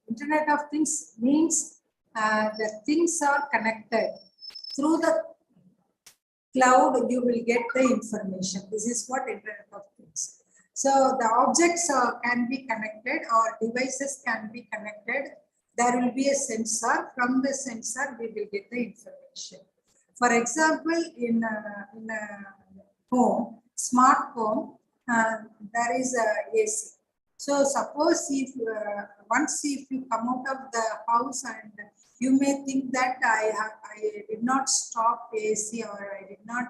Internet of Things means the things are connected through the cloud. You will get the information. This is what Internet of Things. So the objects can be connected, or devices can be connected. There will be a sensor. From the sensor, we will get the information. For example, in a home, smart home, there is a AC. So suppose if once if you come out of the house, and you may think that I did not stop AC, or I did not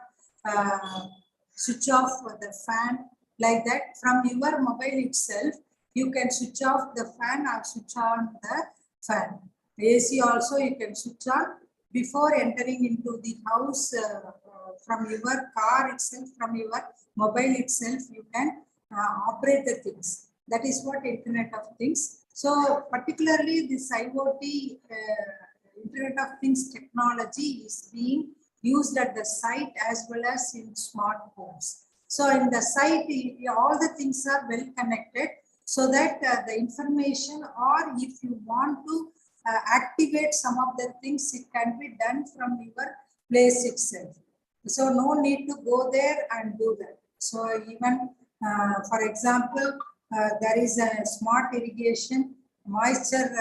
switch off the fan. Like that, from your mobile itself, you can switch off the fan or switch on the fan. AC also you can switch on before entering into the house. From your car itself, from your mobile itself, you can operate the things. That is what Internet of Things. So particularly this IoT Internet of Things technology is being used at the site as well as in smart homes. So in the site, all the things are well connected, so that the information, or if you want to activate some of the things, it can be done from your place itself. So no need to go there and do that. So even for example, there is a smart irrigation, moisture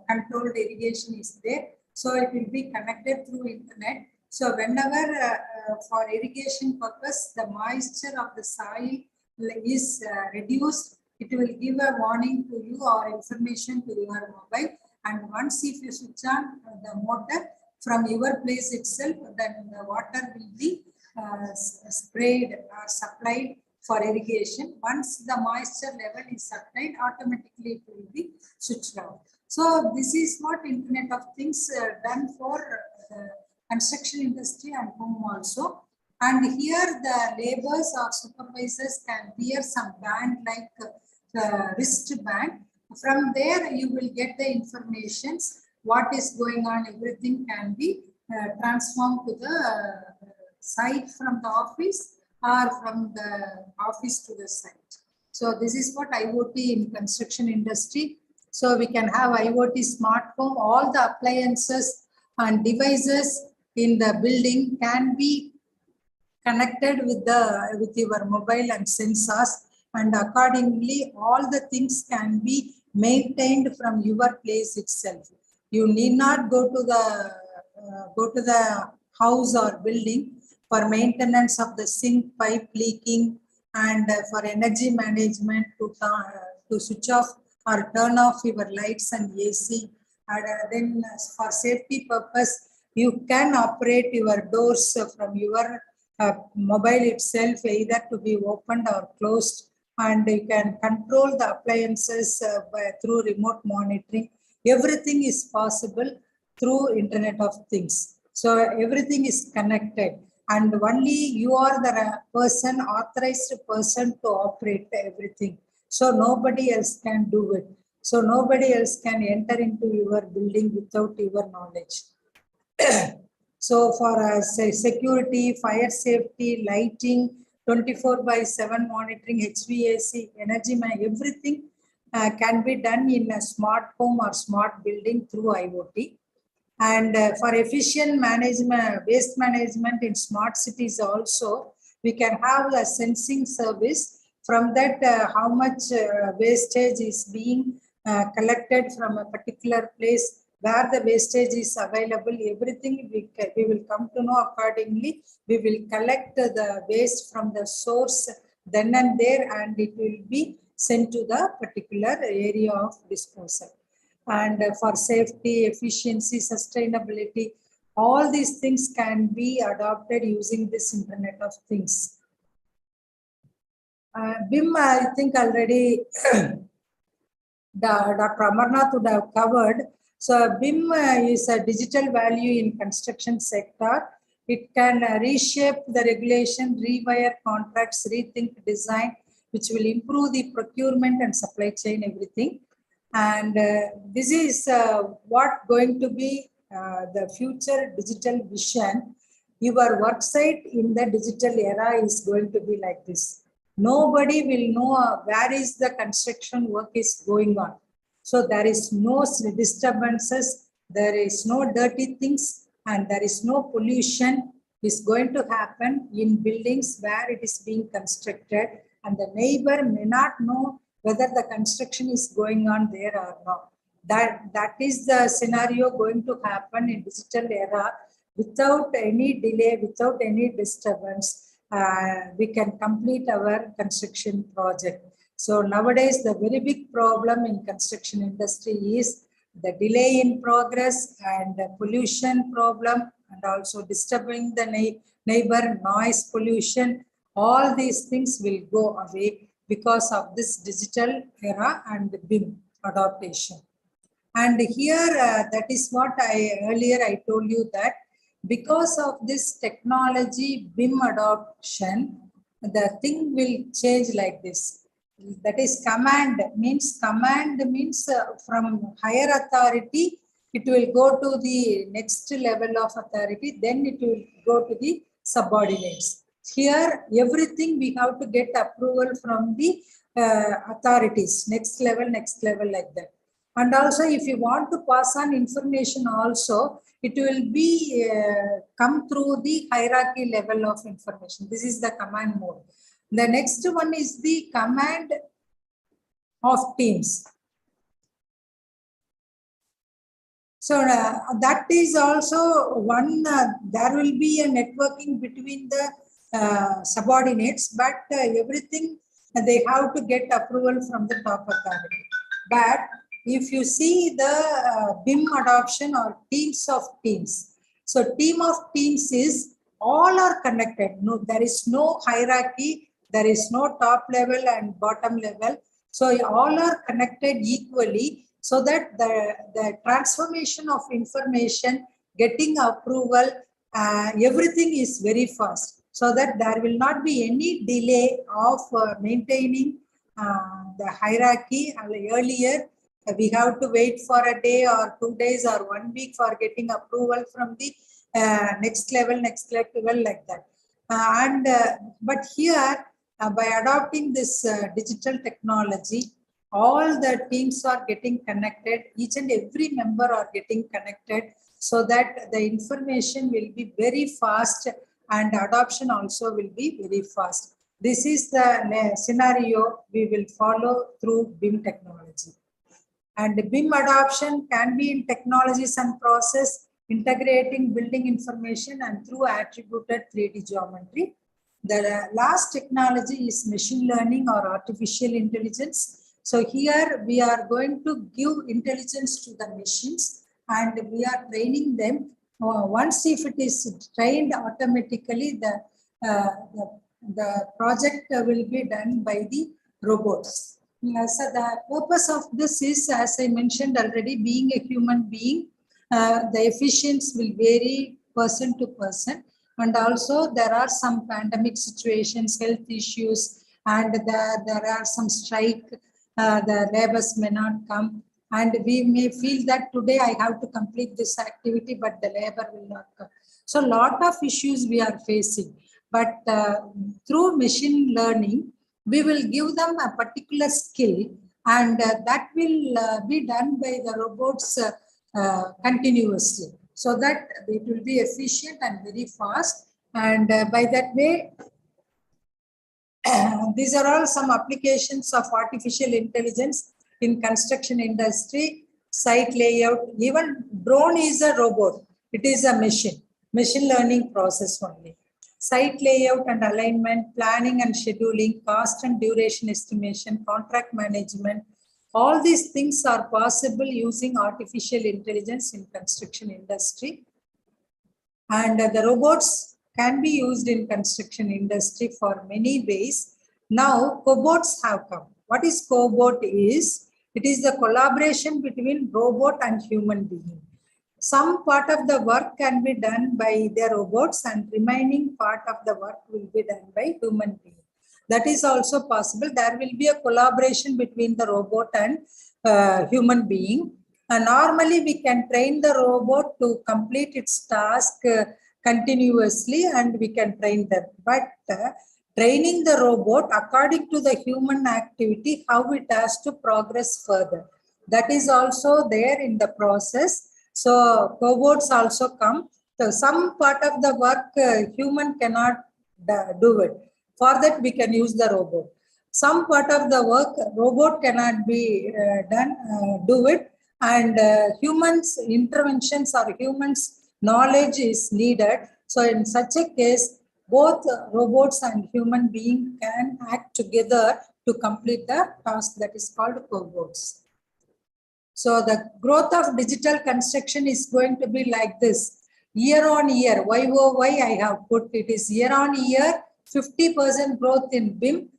controlled irrigation is there. So it will be connected through internet. So whenever for irrigation purpose, the moisture of the soil is reduced, it will give a warning to you or information to your mobile. And once if you switch on the motor from your place itself, then the water will be sprayed or supplied for irrigation. Once the moisture level is supplied, automatically it will be switched off. So this is what Internet of Things done for construction industry and home also. And here the laborers or supervisors can wear some band like wristband. From there you will get the informations what is going on, everything can be transformed to the site from the office or from the office to the site. So this is what IoT in construction industry. So we can have IoT smart home, all the appliances and devices in the building can be connected with your mobile and sensors, and accordingly all the things can be maintained from your place itself. You need not go to the house or building for maintenance of the sink pipe leaking and for energy management to switch off or turn off your lights and AC. And then for safety purpose, you can operate your doors from your mobile itself, either to be opened or closed, and you can control the appliances through remote monitoring. Everything is possible through Internet of Things. So everything is connected, and only you are the person, authorized person to operate everything. So nobody else can do it. So nobody else can enter into your building without your knowledge. So for security, fire safety, lighting, 24/7 monitoring, HVAC, energy, everything can be done in a smart home or smart building through IoT. And for efficient management, waste management in smart cities also, we can have a sensing service. From that, how much wastage is being collected from a particular place, where the wastage is available, everything we will come to know accordingly. We will collect the waste from the source then and there, and it will be sent to the particular area of disposal. And for safety, efficiency, sustainability, all these things can be adopted using this Internet of Things. BIM, I think already Dr. Amarnath would have covered. So BIM is a digital value in construction sector. It can reshape the regulation, rewire contracts, rethink design, which will improve the procurement and supply chain, everything. And this is what going to be the future digital vision. Your work site in the digital era is going to be like this. Nobody will know where is the construction work is going on. So there is no disturbances, there is no dirty things, and there is no pollution is going to happen in buildings where it is being constructed, and the neighbor may not know whether the construction is going on there or not. That is the scenario going to happen in digital era. Without any delay, without any disturbance, we can complete our construction project. So nowadays, the very big problem in construction industry is the delay in progress and the pollution problem, and also disturbing the neighbor, noise pollution. All these things will go away because of this digital era and BIM adaptation. And here, that is what earlier I told you, that because of this technology BIM adoption, the thing will change like this. That is command means from higher authority, it will go to the next level of authority, then it will go to the subordinates. Here, everything we have to get approval from the authorities, next level like that. And also, if you want to pass on information also, it will be come through the hierarchy level of information. This is the command mode. The next one is the command of teams. So that is also one, there will be a networking between the subordinates, but everything they have to get approval from the top authority. But if you see the BIM adoption or teams of teams, so team of teams is all are connected. No, there is no hierarchy, there is no top level and bottom level. So all are connected equally, so that the transformation of information, getting approval, everything is very fast, so that there will not be any delay of maintaining the hierarchy. Earlier, We have to wait for a day or 2 days or 1 week for getting approval from the next level like that. But here, by adopting this digital technology, all the teams are getting connected, each and every member are getting connected, so that the information will be very fast and adoption also will be very fast. This is the scenario we will follow through BIM technology. And BIM adoption can be in technologies and process, integrating building information and through attributed 3D geometry. The last technology is machine learning or artificial intelligence. So here we are going to give intelligence to the machines and we are training them. Once if it is trained automatically, the project will be done by the robots. So the purpose of this is, as I mentioned already, being a human being, the efficiency will vary person to person. And also there are some pandemic situations, health issues, and there are some strike, the laborers may not come. And we may feel that today I have to complete this activity, but the labor will not come. So a lot of issues we are facing. But through machine learning, we will give them a particular skill, and that will be done by the robots continuously, so that it will be efficient and very fast. And by that way, these are all some applications of artificial intelligence in construction industry, site layout. Even drone is a robot. It is a machine learning process only. Site layout and alignment, planning and scheduling, cost and duration estimation, contract management. All these things are possible using artificial intelligence in construction industry. And the robots can be used in construction industry for many ways. Now, cobots have come. What is cobot is? It is the collaboration between robot and human being. Some part of the work can be done by the robots and remaining part of the work will be done by human being. That is also possible. There will be a collaboration between the robot and human being. And normally we can train the robot to complete its task continuously, and we can train them. But training the robot according to the human activity, how it has to progress further, that is also there in the process. So cobots also come. So some part of the work human cannot do it. For that we can use the robot. Some part of the work robot cannot be do it, and humans interventions or humans knowledge is needed. So in such a case, both robots and human being can act together to complete the task, that is called cobots. So the growth of digital construction is going to be like this. Year on year, YOY I have put it is year on year, 50% growth in BIM,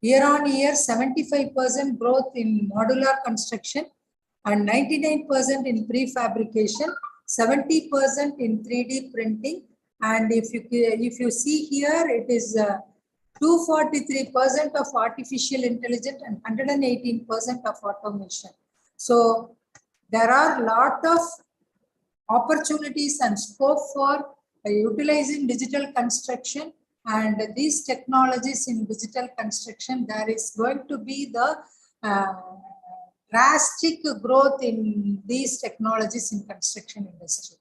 year on year, 75% growth in modular construction, and 99% in prefabrication, 70% in 3D printing. And if you see here, it is 243% of artificial intelligence and 118% of automation. So there are a lot of opportunities and scope for utilizing digital construction, and these technologies in digital construction, there is going to be the drastic growth in these technologies in construction industry.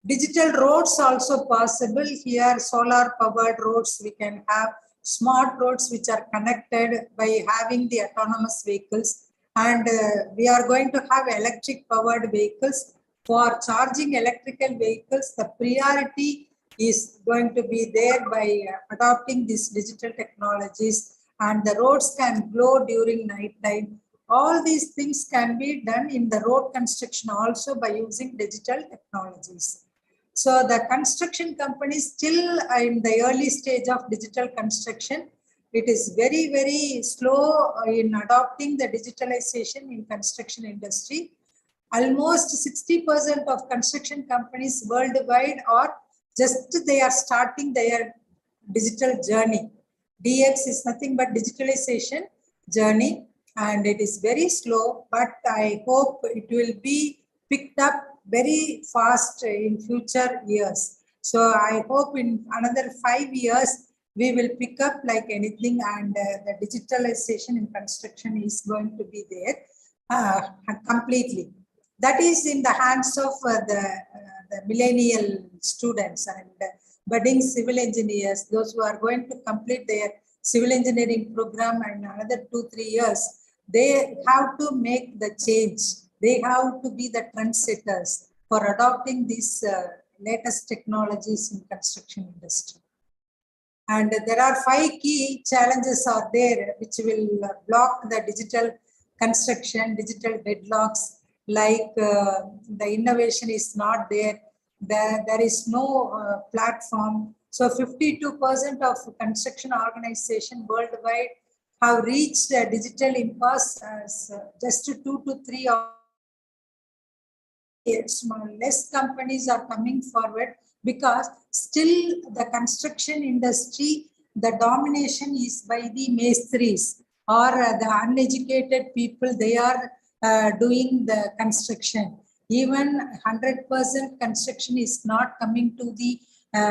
Digital roads also possible. Here solar powered roads, we can have smart roads which are connected by having the autonomous vehicles. And we are going to have electric powered vehicles. For charging electrical vehicles, the priority is going to be there by adopting these digital technologies, and the roads can glow during night time. All these things can be done in the road construction also by using digital technologies. So the construction companies still are in the early stage of digital construction. It is very, very slow in adopting the digitalization in construction industry. Almost 60% of construction companies worldwide are they are starting their digital journey. DX is nothing but digitalization journey. and it is very slow, but I hope it will be picked up very fast in future years. So I hope in another 5 years, we will pick up like anything, and the digitalization in construction is going to be there completely. That is in the hands of the millennial students and budding civil engineers, those who are going to complete their civil engineering program in another 2-3 years. They have to make the change. They have to be the trendsetters for adopting these latest technologies in construction industry. And there are 5 key challenges are there which will block the digital construction, digital deadlocks, like the innovation is not there. There is no platform. So 52% of construction organizations worldwide have reached a digital impasse as just 2 to 3 less companies are coming forward, because still the construction industry, the domination is by the mestris or the uneducated people. They are doing the construction. Even 100% construction is not coming to the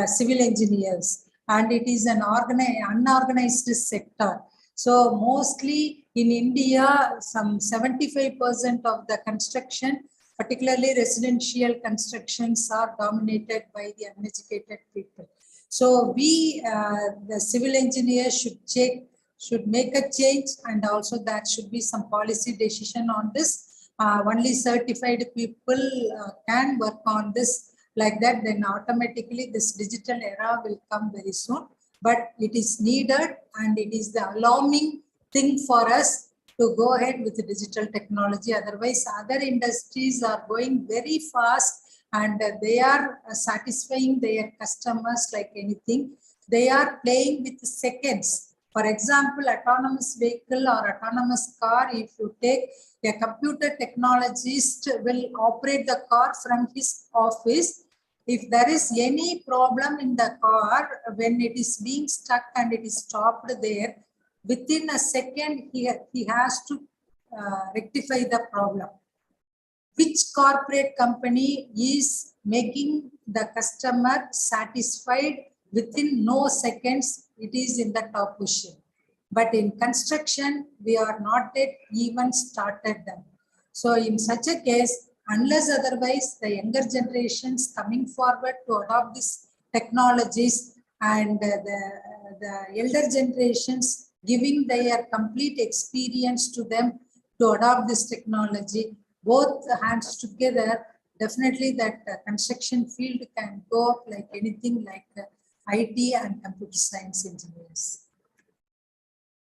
civil engineers, and it is an unorganized sector. So mostly in India, some 75% of the construction, particularly residential constructions, are dominated by the uneducated people. So we, the civil engineers should make a change, and also that should be some policy decision on this. Only certified people can work on this. Like that, then automatically this digital era will come very soon. But it is needed, and it is the alarming thing for us to go ahead with the digital technology. Otherwise, other industries are going very fast, and they are satisfying their customers like anything. They are playing with seconds. For example, autonomous vehicle or autonomous car, if you take a computer technologist will operate the car from his office. If there is any problem in the car, when it is being stuck and it is stopped there, within a second, he has to rectify the problem. Which corporate company is making the customer satisfied within no seconds? It is in the top position. But in construction, we are not yet even started them. So in such a case, unless otherwise the younger generations coming forward to adopt these technologies, and the elder generations giving their complete experience to them to adopt this technology, both hands together, definitely that construction field can go up like anything, like IT and computer science engineers.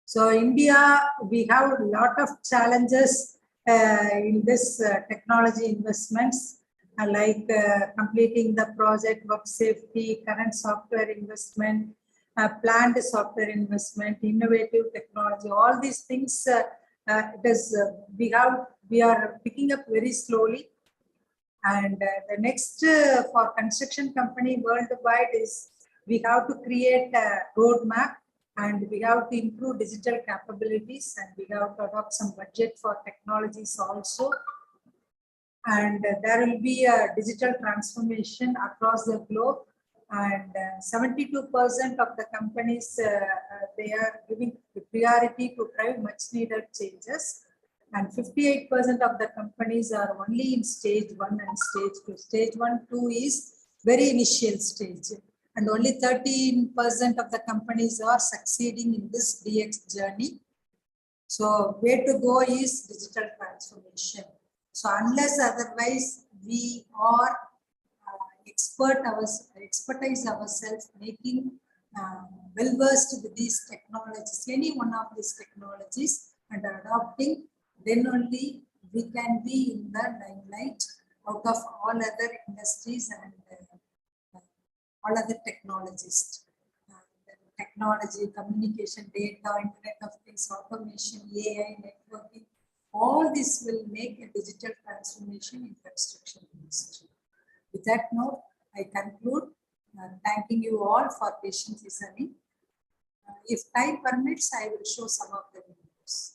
So India, we have a lot of challenges in this technology investments, like completing the project, work safety, current software investment, planned software investment, innovative technology. All these things, we are picking up very slowly. And the next for construction company worldwide is we have to create a roadmap, and we have to improve digital capabilities, and we have to adopt some budget for technologies also. And there will be a digital transformation across the globe, and 72% of the companies, they are giving priority to drive much needed changes, and 58% of the companies are only in stage 1 and stage 2. Stage 1, 2 is very initial stage, and only 13% of the companies are succeeding in this DX journey. So way to go is digital transformation. So unless otherwise we are expertise ourselves, making well versed with these technologies, any one of these technologies, and adopting, then only we can be in the limelight out of all other industries and all other technologies. Technology, communication, data, Internet of Things, automation, AI, networking, all this will make a digital transformation in construction industry. With that note, I conclude, thanking you all for patiently listening. If time permits, I will show some of the videos.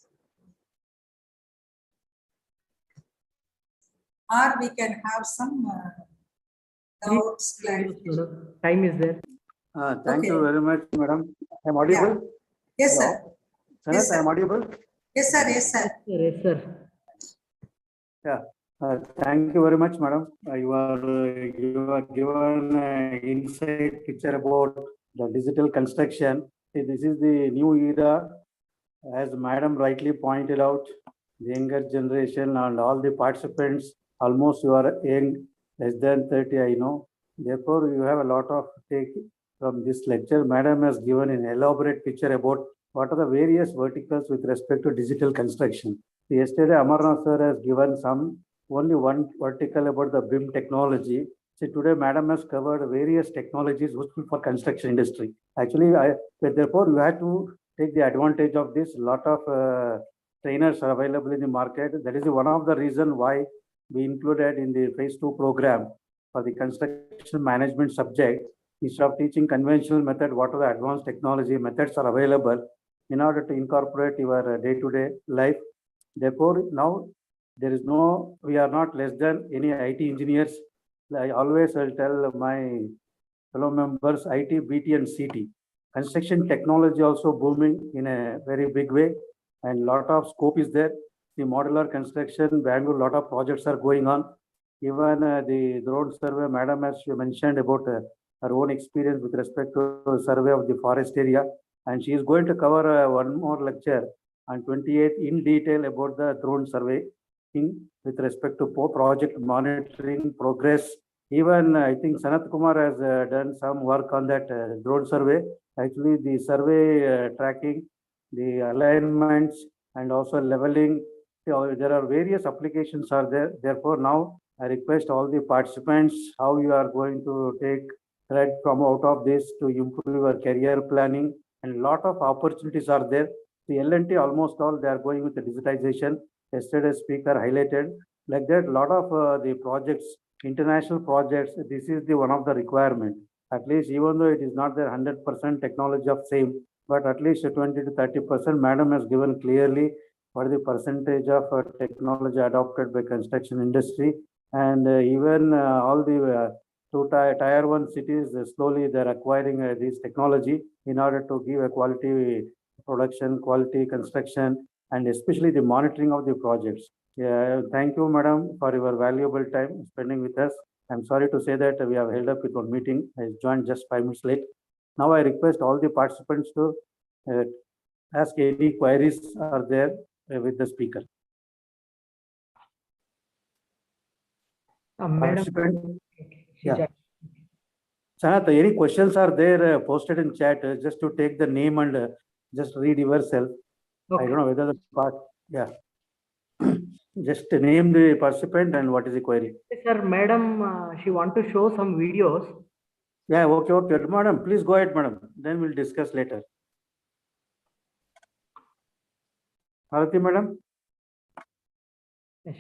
or we can have some doubts, clarification.
Time is there.
Thank you
Okay.
very much, madam. I'm audible?
Yes,
Hello?
sir.
Sanath,
Yes, sir.
I'm audible?
Yes, sir. Yes, sir.
Yes, sir.
Yeah. Thank you very much, madam. You are given insight picture about the digital construction. See, this is the new era, as madam rightly pointed out. The younger generation and all the participants, almost you are young, less than 30, I know. Therefore, you have a lot of take from this lecture. Madam has given an elaborate picture about what are the various verticals with respect to digital construction. Yesterday, Amarnath sir has given only one vertical about the BIM technology. See, today, madam has covered various technologies useful for construction industry. Actually, therefore, you have to take the advantage of this. Lot of trainers are available in the market. That is one of the reason why we included in the phase 2 program for the construction management subject. Instead of teaching conventional method, what are the advanced technology methods are available in order to incorporate your day-to-day life. Therefore, now we are not less than any IT engineers. I always will tell my fellow members, IT, BT and CT. Construction technology also booming in a very big way, and lot of scope is there. The modular construction, Bangalore, lot of projects are going on. Even the drone survey, madam has mentioned about her own experience with respect to survey of the forest area, and she is going to cover one more lecture on 28th in detail about the drone survey with respect to project monitoring progress. Even I think Sanat Kumar has done some work on that drone survey. Actually, the survey tracking, the alignments, and also leveling. There are various applications are there. Therefore, now I request all the participants how you are going to take thread from out of this to improve your career planning, and lot of opportunities are there. The L&T almost all they are going with the digitization. Yesterday speaker highlighted like that. Lot of the projects, international projects. This is the one of the requirement. At least even though it is not there 100% technology of same, but at least 20 to 30%. Madam has given clearly what is the percentage of technology adopted by construction industry, and even all the tier 1 cities slowly they are acquiring this technology in order to give a quality production, quality construction, and especially the monitoring of the projects. Thank you, madam, for your valuable time spending with us. I'm sorry to say that we have held up with one meeting. I joined just 5 minutes late. Now I request all the participants to ask any queries are there with the speaker.
Madam.
Participant? Yeah. Sanath, any questions are there posted in chat just to take the name and just read yourself. Okay. I don't know whether the part, yeah. Just name the participant and what is the query.
Sir, madam, she want to show some videos.
Yeah, okay. Madam, please go ahead, madam. Then we'll discuss later. Malathy, madam?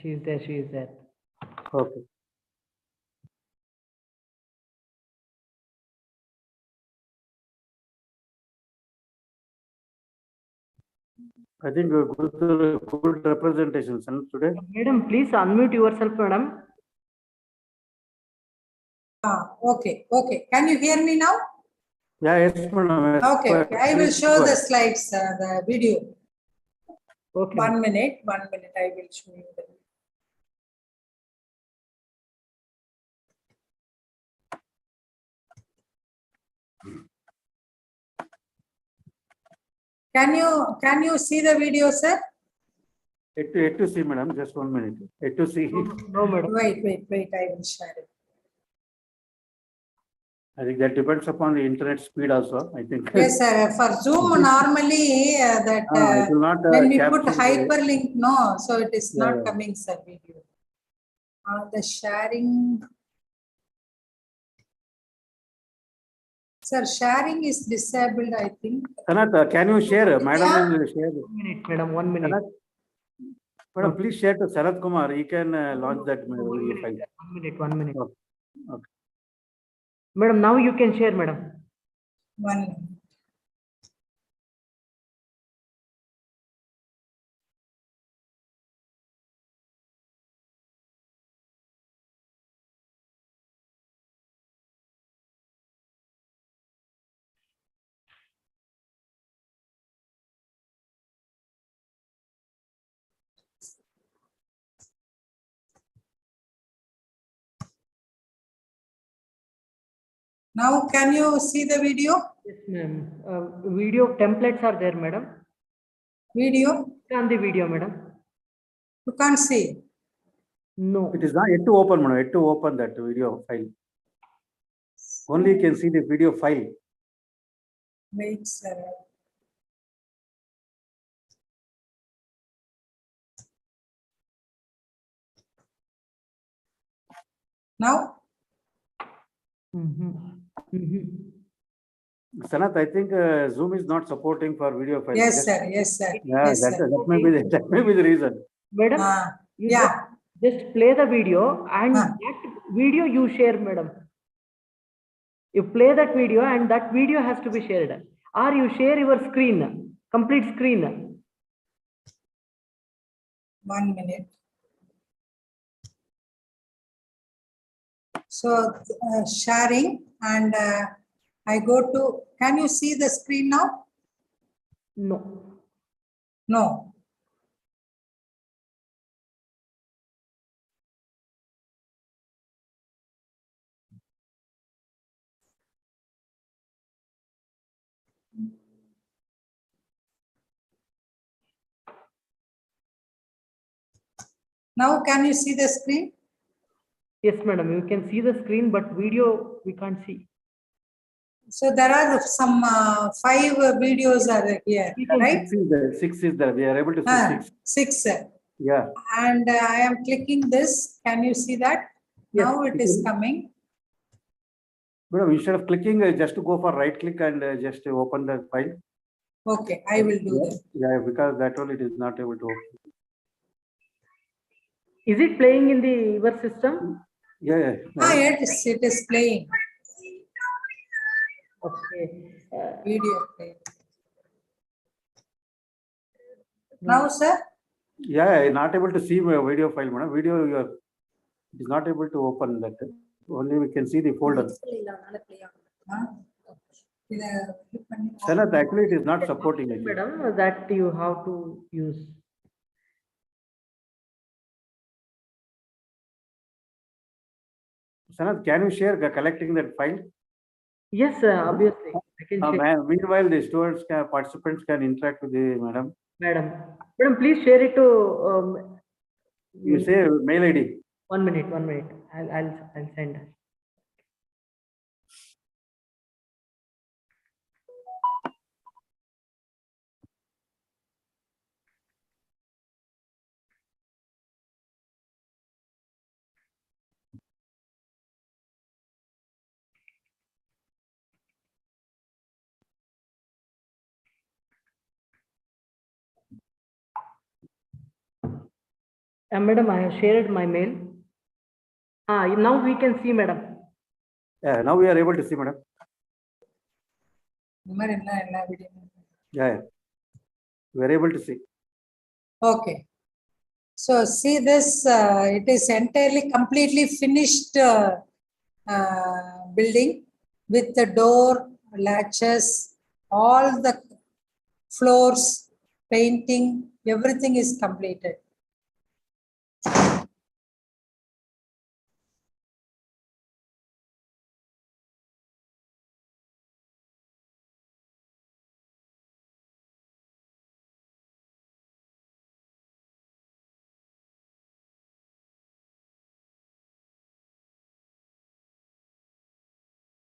She is there.
Okay. I think good representation today.
Madam, please unmute yourself, madam.
Okay. Can you hear me now?
Yeah, yes, madam.
Okay. I will show the slides, the video.
Okay.
1 minute. I will show you the video. Can you see the video, sir?
Yet to see, madam. Just 1 minute. Yet to see.
No, madam.
Wait. I will share it.
I think that depends upon the internet speed also. I think.
Yes, sir. For Zoom, normally when we put hyperlink, no, so it is not coming, sir. Video. The sharing. Sir, sharing is disabled, I think.
Sanath, can you share? Madam will share.
1 minute, madam. 1 minute.
Sanath, madam, please share to Sanath Kumar. He can launch that video file.
1 minute.
Okay.
Madam, now you can share, madam.
1 minute. Now can you see the video?
Yes, ma'am. Video templates are there, madam.
Video?
On the video, madam.
You can't see.
No.
It is not yet to open, madam. Yet to open that video file. Only you can see the video file.
Wait, sir. Now?
Sanath, I think Zoom is not supporting for video file.
Yes, sir. Yes, sir.
Yeah,
Yes, sir.
that may be the reason.
Madam, you
Yeah.
just play the video and
Ah.
that video you share, madam. You play that video and that video has to be shared. Or you share your screen, complete screen.
1 minute. So sharing and I go to, can you see the screen now?
No.
No. Now can you see the screen?
Yes, madam. You can see the screen, but video we can't see.
So there are some 5 videos are here, right?
6 is there. We are able to see 6.
6.
Yeah.
And I am clicking this. Can you see that?
Yes.
Now it is coming.
Madam, instead of clicking, just to go for right click and just open the file.
Okay, I will do that.
Yeah, because that one it is not able to open.
Is it playing in the your system?
Yeah.
Yes, it is playing.
Okay.
Video play. Now, sir?
Yeah, not able to see my video file, madam. Video it is not able to open that. Only we can see the folder. Sanath, actually it is not supporting it.
Madam, that you have to use.
Sanath, can you share collecting that file?
Yes, obviously. I can share.
Meanwhile, the students participants can interact with the madam.
Madam, please share it to.
You say mail ID.
1 minute. I'll send. Madam, I have shared my mail. Now we can see, madam.
Yeah, now we are able to see, madam. Yeah, we are able to see.
Okay. So see this, it is entirely completely finished building with the door, latches, all the floors, painting, everything is completed.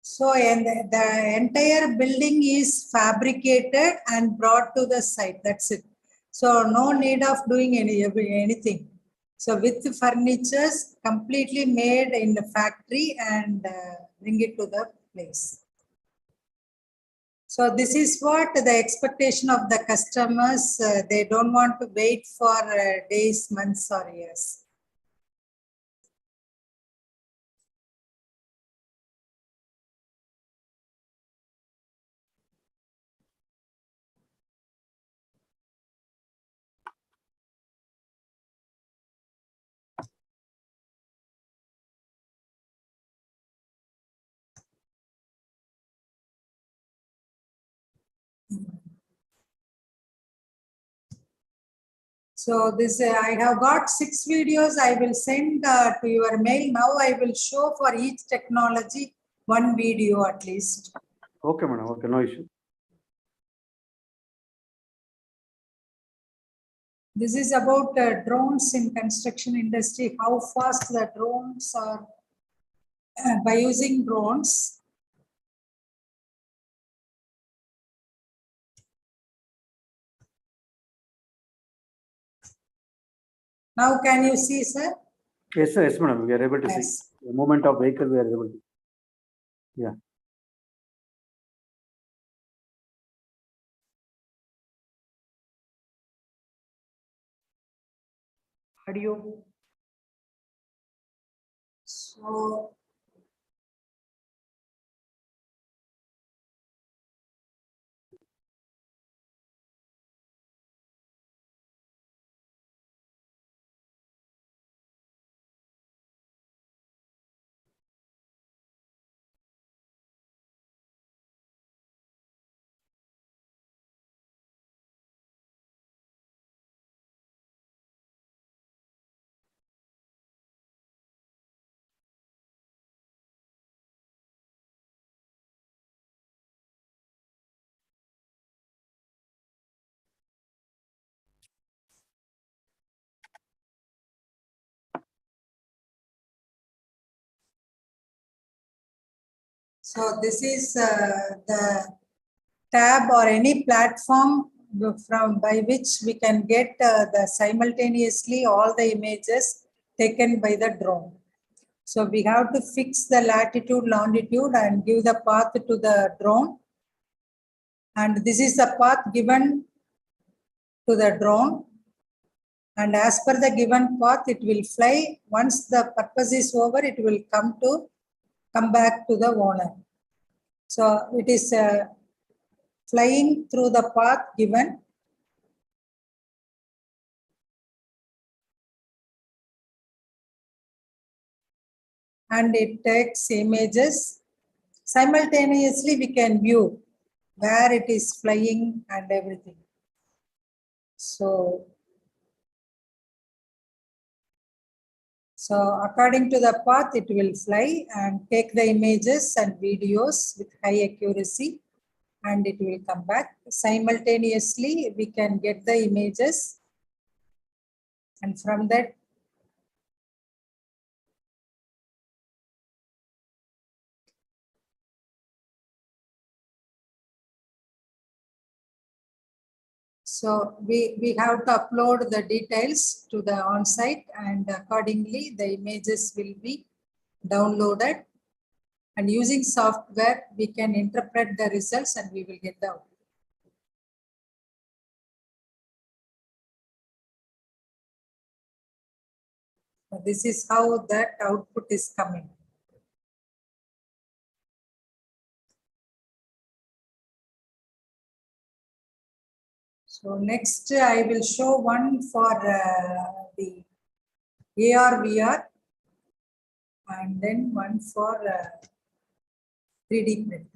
So, and the entire building is fabricated and brought to the site. That's it. So, no need of doing anything. So, with the furnitures completely made in the factory and bring it to the place. So, this is what the expectation of the customers. They don't want to wait for days, months, or years. So this I have got 6 videos. I will send to your mail. Now I will show for each technology one video at least.
Okay, madam. Okay, no issue.
This is about drones in construction industry, how fast the drones are by using drones. Now can you see, sir?
Yes, sir. Yes, madam. We are able to see
Yes.
the movement of vehicle. We are able to. Yeah.
Audio.
So this is the tab or any platform from by which we can get the simultaneously all the images taken by the drone. So we have to fix the latitude, longitude and give the path to the drone. And this is the path given to the drone. And as per the given path, it will fly. Once the purpose is over, it will come back to the owner. So it is flying through the path given. And it takes images. Simultaneously, we can view where it is flying and everything. So according to the path, it will fly and take the images and videos with high accuracy and it will come back. Simultaneously, we can get the images and from that, so we have to upload the details to the on-site and accordingly the images will be downloaded and using software we can interpret the results and we will get the output. This is how that output is coming. So next I will show one for the AR VR and then one for 3D printing.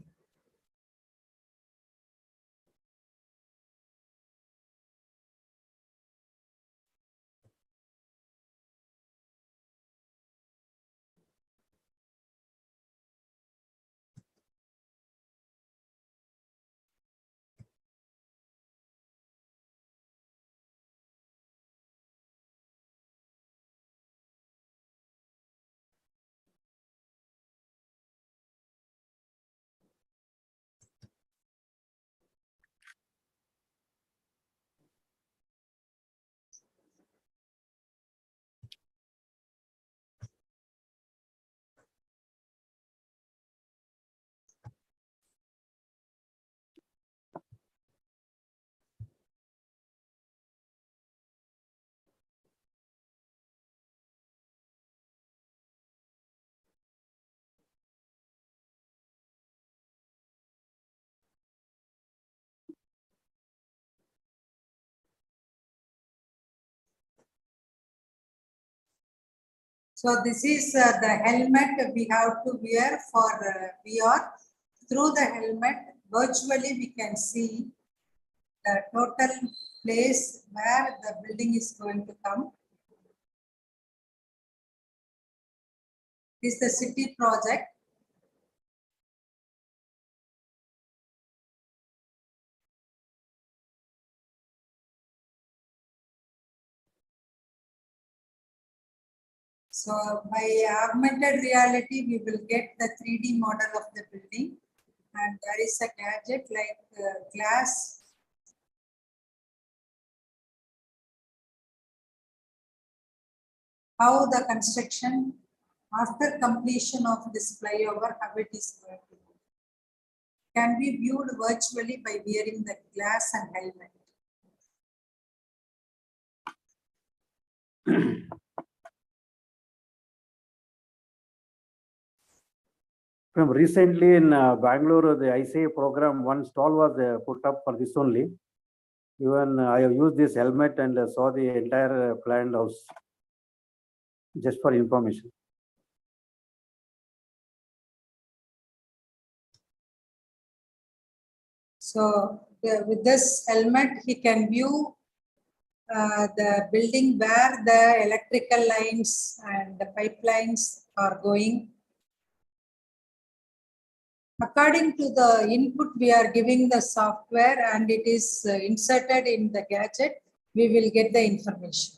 So this is the helmet we have to wear for VR. Through the helmet, virtually we can see the total place where the building is going to come. This is the city project. So by augmented reality, we will get the 3D model of the building, and there is a gadget like glass. How the construction after completion of this flyover, how it is going to go. Can be viewed virtually by wearing the glass and helmet.
Recently in Bangalore, the ICA program, one stall was put up for this only. Even I have used this helmet and saw the entire planned house, just for information.
So with this helmet, he can view the building where the electrical lines and the pipelines are going. According to the input we are giving the software and it is inserted in the gadget, we will get the information.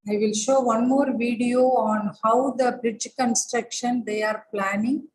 I will show one more video on how the bridge construction they are planning.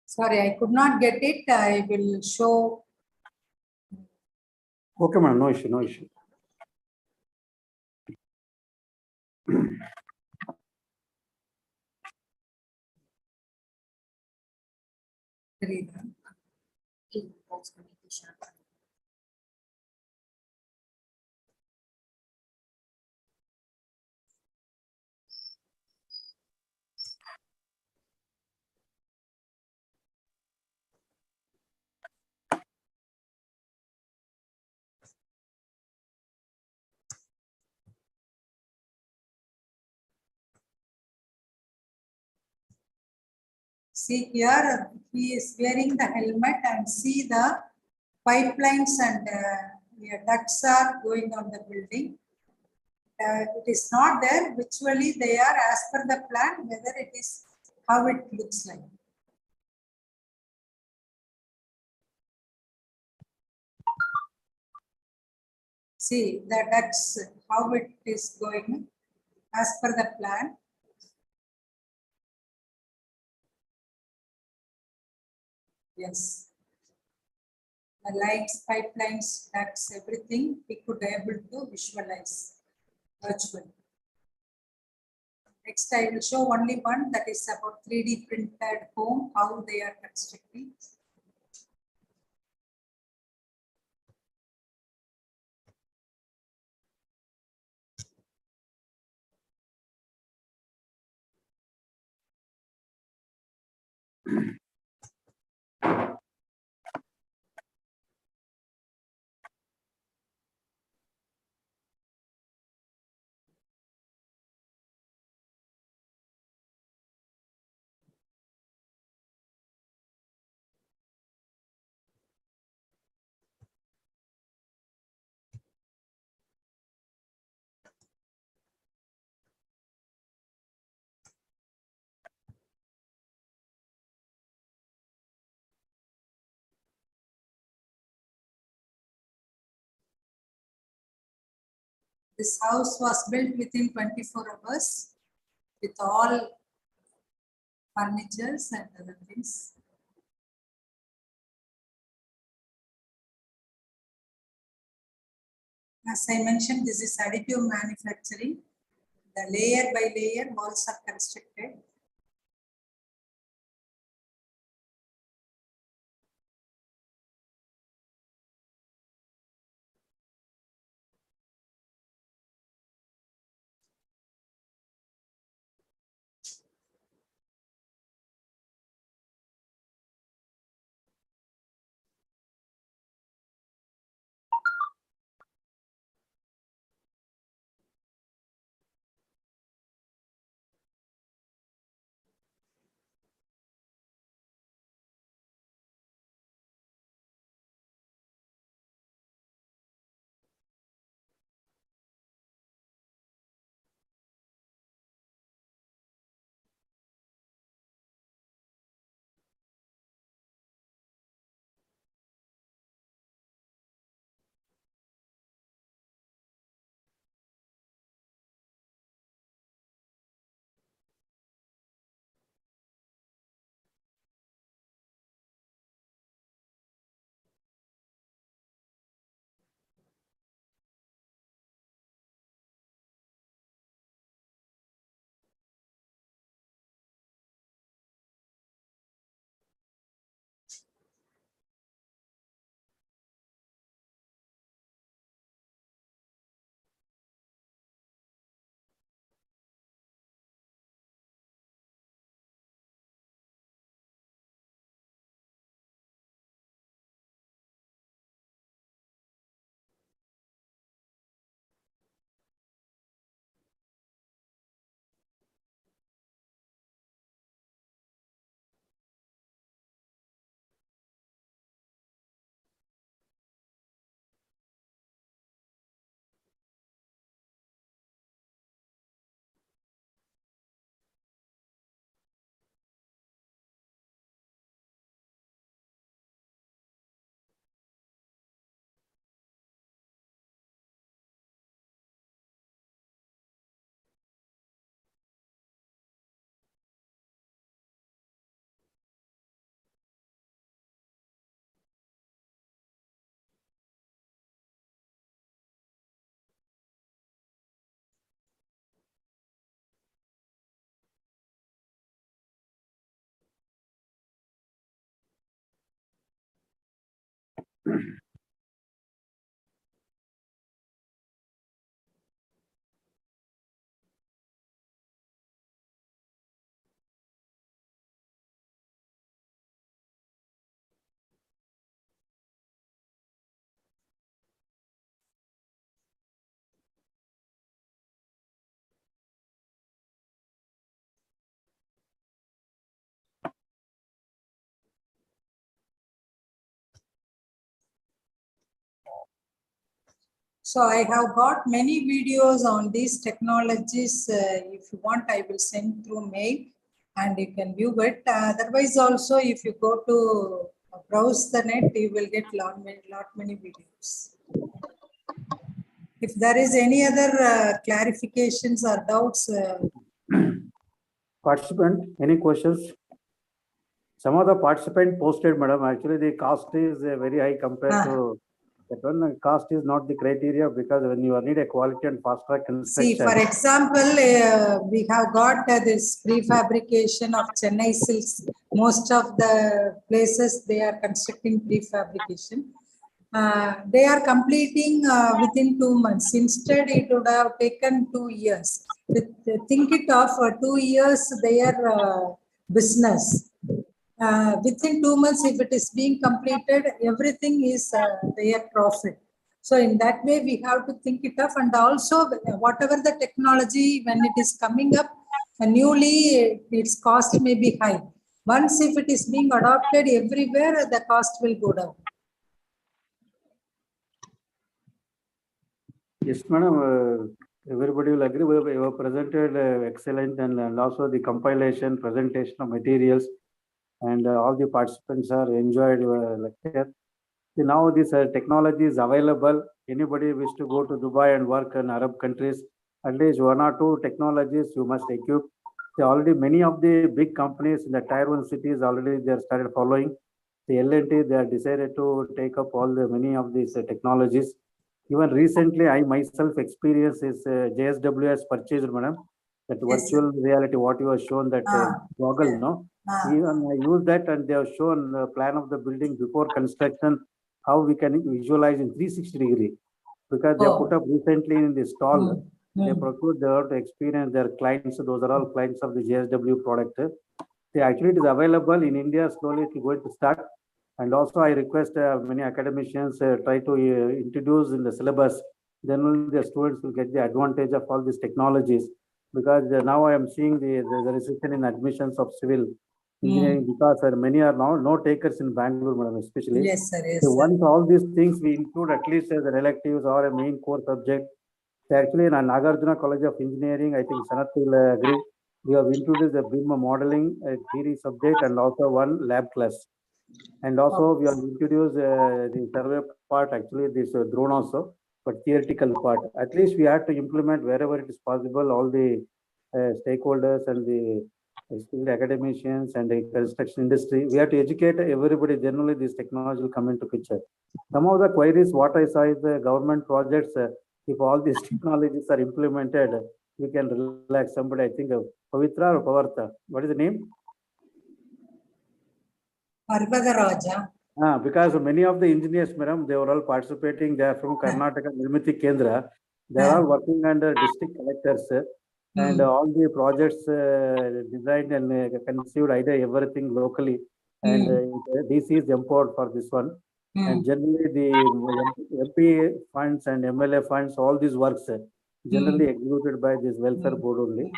Sorry, I could not get it. I will show.
Okay, madam, no issue, no issue.
See here, he is wearing the helmet and see the pipelines and ducts are going on the building. It is not there, virtually they are as per the plan, whether it is how it looks like. See the ducts, how it is going as per the plan. Yes. The lights, pipelines, ducts, everything we could able to visualize virtually. Next, I will show only one that is about 3D printed home, how they are constructing. This house was built within 24 hours with all furnitures and other things. As I mentioned, this is additive manufacturing. The layer by layer walls are constructed. So I have got many videos on these technologies. If you want, I will send through mail and you can view it. Otherwise also, if you go to browse the net, you will get lot many videos. If there is any other clarifications or doubts.
Participant, any questions? Some of the participant posted, madam, actually the cost is very high compared to that one. Cost is not the criteria because when you need a quality and fast track construction.
See, for example, we have got this prefabrication of Chennai silks. Most of the places they are constructing prefabrication. They are completing within 2 months. Instead, it would have taken 2 years. Think it of 2 years their business. Within 2 months, if it is being completed, everything is their profit. So in that way, we have to think it of, and also whatever the technology, when it is coming up newly, its cost may be high. Once if it is being adopted everywhere, the cost will go down. Yes, madam. Everybody will agree. We have presented excellent and also the compilation, presentation of materials, and all the participants are enjoyed lecture. Now this technology is available. Anybody wish to go to Dubai and work in Arab countries, at least 1 or 2 technologies you must equip. Already many of the big companies in the Tier 1 cities already they are started following. The L&T they are decided to take up all the many of these technologies.
Even recently, I myself experienced is JSWS purchased, madam. That
Yes,
virtual reality, what you have shown, that goggle,
yeah.
no?
Ah,
Even I use that, and they have shown the plan of the building before construction, how we can visualize in 360-degree. Because they have put
oh,
up recently in the stall, they
mm,
procured, they have to experience their clients. Those are all clients of the JSW product. See, actually, it is available in India. Slowly, it is going to start. And also, I request many academicians try to introduce in the syllabus. Then only the students will get the advantage of all these technologies. Because now I am seeing the recession in admissions of civil engineering, because many are now no takers in Bangalore, madam, especially.
yes, sir,
So
yes, sir.
once all these things we include at least as an electives or a main core subject. So actually, in Nagarjuna College of Engineering, I think Sanath will agree. We have introduced the BIM modeling theory subject and also one lab class. And also we have introduced the survey part, actually this drone also, but theoretical part. At least we have to implement wherever it is possible, all the stakeholders and the skilled academicians and the construction industry. We have to educate everybody. Generally, this technology will come into picture. Some of the queries, what I saw is the government projects, if all these technologies are implemented, we can relax. Somebody, I think, Pavitra or Pavartha. What is the name?
Parvadaraja.
Because many of the engineers, madam, they were all participating. They are from Karnataka, Nirmiti Kendra. They are all working under district collectors, and all the projects designed and conceived, either everything locally. And DC is empowered for this one. And generally, the MP funds and MLA funds, all these works generally executed by this welfare board only.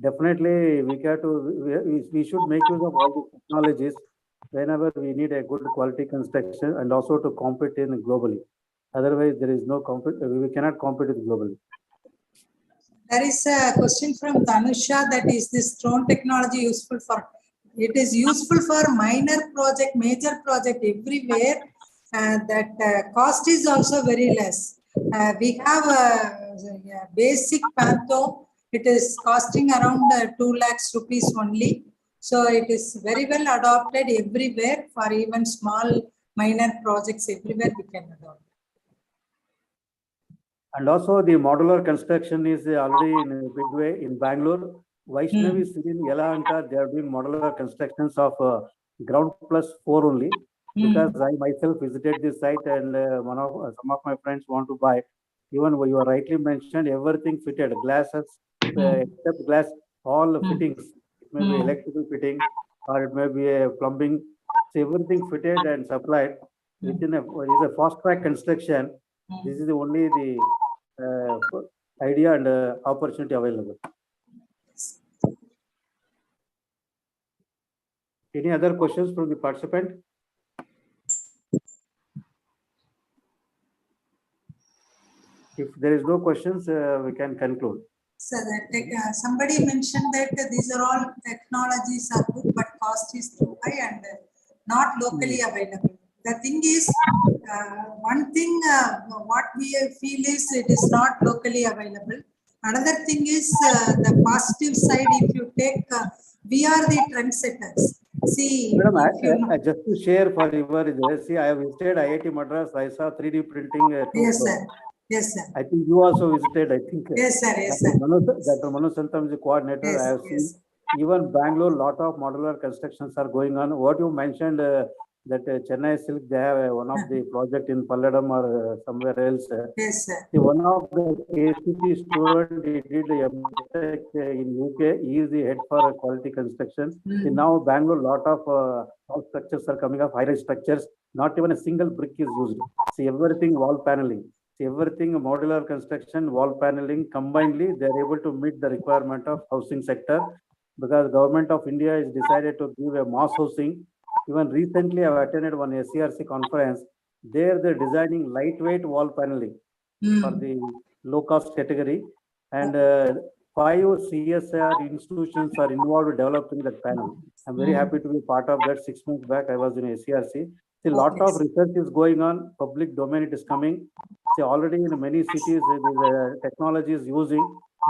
Definitely, we should make use of all these technologies whenever we need a good quality construction and also to compete in globally. Otherwise, there is no we cannot compete with globally.
There is a question from Tanusha, that is this drone technology useful for? It is useful for minor project, major project everywhere. That cost is also very less. We have a basic Pantho. It is costing around 2 lakhs rupees only. So it is very well adopted everywhere for even small minor projects. Everywhere we can adopt.
And also the modular construction is already in a big way in Bangalore. Vaishnavi Sirin Yelahanka, they are doing modular constructions of ground plus 4 only. Because I myself visited this site, and some of my friends want to buy. Even you are rightly mentioned, everything fitted, glasses, except glass, all fittings. It may be electrical fitting or it may be a plumbing. So everything fitted and supplied within is a fast track construction. This is only the idea and opportunity available. Any other questions from the participant? If there is no questions, we can conclude.
So that somebody mentioned that these are all technologies are good, but cost is too high and not locally available. The thing is, one thing what we feel is it is not locally available. Another thing is the positive side. If you take, we are the trendsetters. See,
Madam, just to share for your, see, I have visited IIT Madras. I saw 3D printing.
Yes, sir. Yes, sir.
I think you also visited, I think.
Yes, sir. Yes, sir.
Dr. Manu Santam is the coordinator.
Yes,
I have
yes.
seen even Bangalore, lot of modular constructions are going on. What you mentioned, that Chennai Silk, they have one of the project in Palladam or somewhere else.
Yes, sir.
One of the KCT student, he did the MTech in UK. He is the head for quality construction. See, now Bangalore, lot of house structures are coming up, high-rise structures. Not even a single brick is used. See, everything wall paneling. See, everything modular construction, wall paneling, combinedly, they are able to meet the requirement of housing sector, because government of India is decided to give a mass housing. Even recently, I have attended one SCRC conference. There, they're designing lightweight wall paneling for the low-cost category, and 5 CSR institutions are involved in developing that panel. I'm very happy to be part of that. 6 months back, I was in SCRC. See, a lot of research is going on. Public domain, it is coming. See, already in many cities, this technology is using.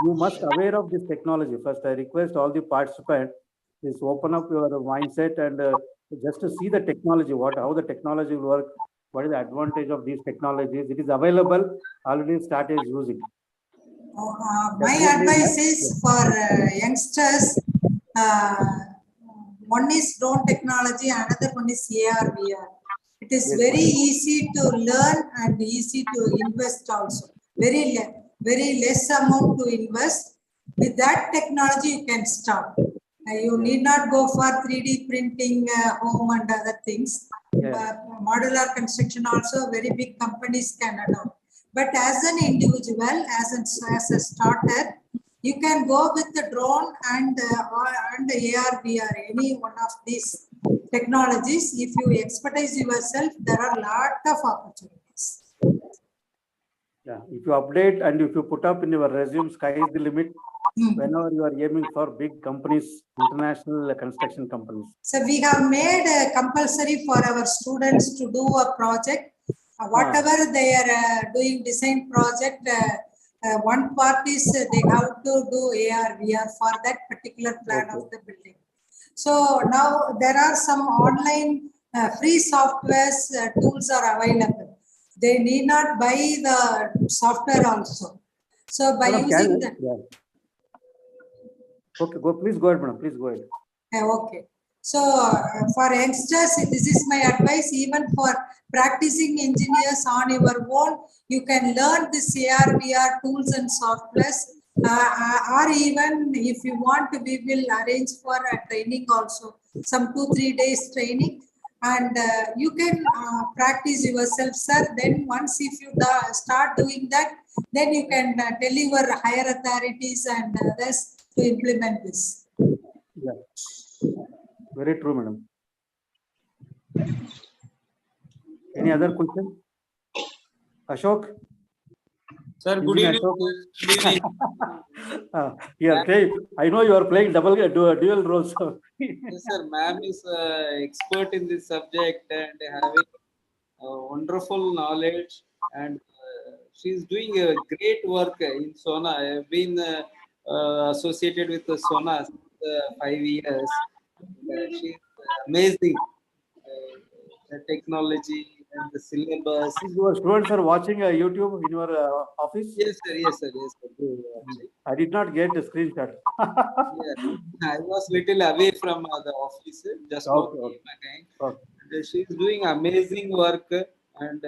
You must aware of this technology. First, I request all the participants, please open up your mindset and just to see the technology, how the technology will work. what is the advantage of these technologies? It is available, already started using.
My advice is for youngsters, one is drone technology, another one is AR, VR. It is very easy to learn and easy to invest also. Very less amount to invest. With that technology, you can start. You need not go for 3D printing, home and other things. Modular construction also, very big companies can adopt. But as an individual, as a starter, you can go with the drone and AR, VR, any one of these technologies. If you expertise yourself, there are a lot of opportunities.
Yeah, if you update and if you put up in your resume, sky is the limit. Whenever you are aiming for big companies, international construction companies.
So we have made compulsory for our students to do a project. Whatever they are doing design project, one part is they have to do AR, VR for that particular plan of the building. So now there are some online free softwares tools are available. They need not buy the software also. So by using that.
Okay, please go ahead, madam. Please go ahead.
Okay. So for youngsters, this is my advice. Even for practicing engineers on your own, you can learn this AR, VR tools and softwares. Or even if you want, we will arrange for a training also, some 2-3 days training, and you can practice yourself, sir. Then once if you start doing that, then you can tell your higher authorities and others to implement this.
Yeah, very true, madam. Any other question? Ashok?
Sir, good evening.
I know you are playing dual roles.
Yes, sir. Ma'am is expert in this subject and having wonderful knowledge, and she is doing a great work in Sona. I have been associated with the Sona since 5 years. She is amazing. The technology and the syllabus.
Your students are watching YouTube in your office?
Yes, sir. Yes, sir. Yes, sir.
I did not get the screenshot.
Yeah, I was little away from the office, just came again. And she is doing amazing work, and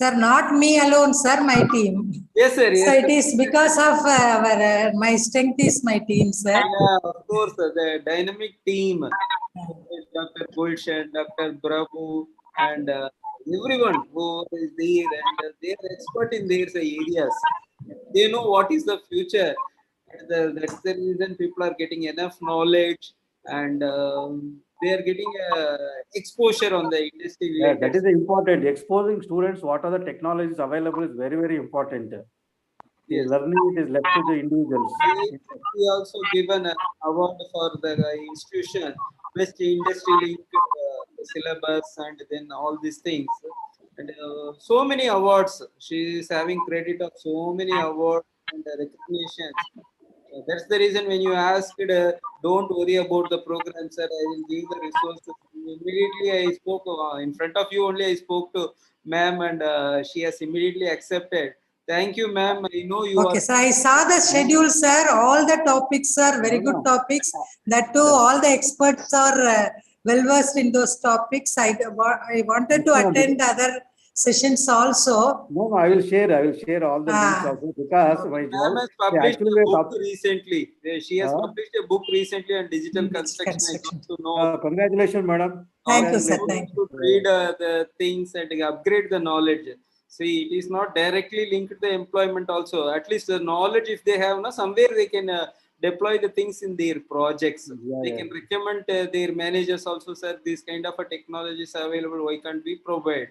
sir, not me alone, sir, my team.
Yes, sir. Yes,
so
sir.
It is because of my strength is my team, sir.
Yeah, of course, the dynamic team, Dr. Gulshan, Dr. Brabhu, and everyone who is there, and they are expert in their areas. They know what is the future. And that's the reason people are getting enough knowledge, and they are getting exposure on the industry.
Yeah, that is important. Exposing students what are the technologies available is very, very important. Yes. Learning it is left to the individuals.
We also given an award for the institution, best industry linked syllabus, and then all these things. And so many awards. She is having credit of so many awards and recognitions. That's the reason when you asked, don't worry about the program, sir, I will give the resources. Immediately I spoke in front of you only. I spoke to ma'am, and she has immediately accepted. Thank you, ma'am. I know you
okay, so I saw the schedule, sir. All the topics are very good topics. That too, all the experts are well versed in those topics. I wanted to attend other sessions also.
No, I will share all the links also, because my
ma'am has published a book recently. She has published a book recently on digital construction. I got to know.
Congratulations, madam.
Thank you, sir. Thank you.
To read the things and upgrade the knowledge. See, it is not directly linked to the employment also. At least the knowledge, if they have, somewhere they can deploy the things in their projects. They can recommend their managers also, sir, this kind of a technology is available. Why can't we provide?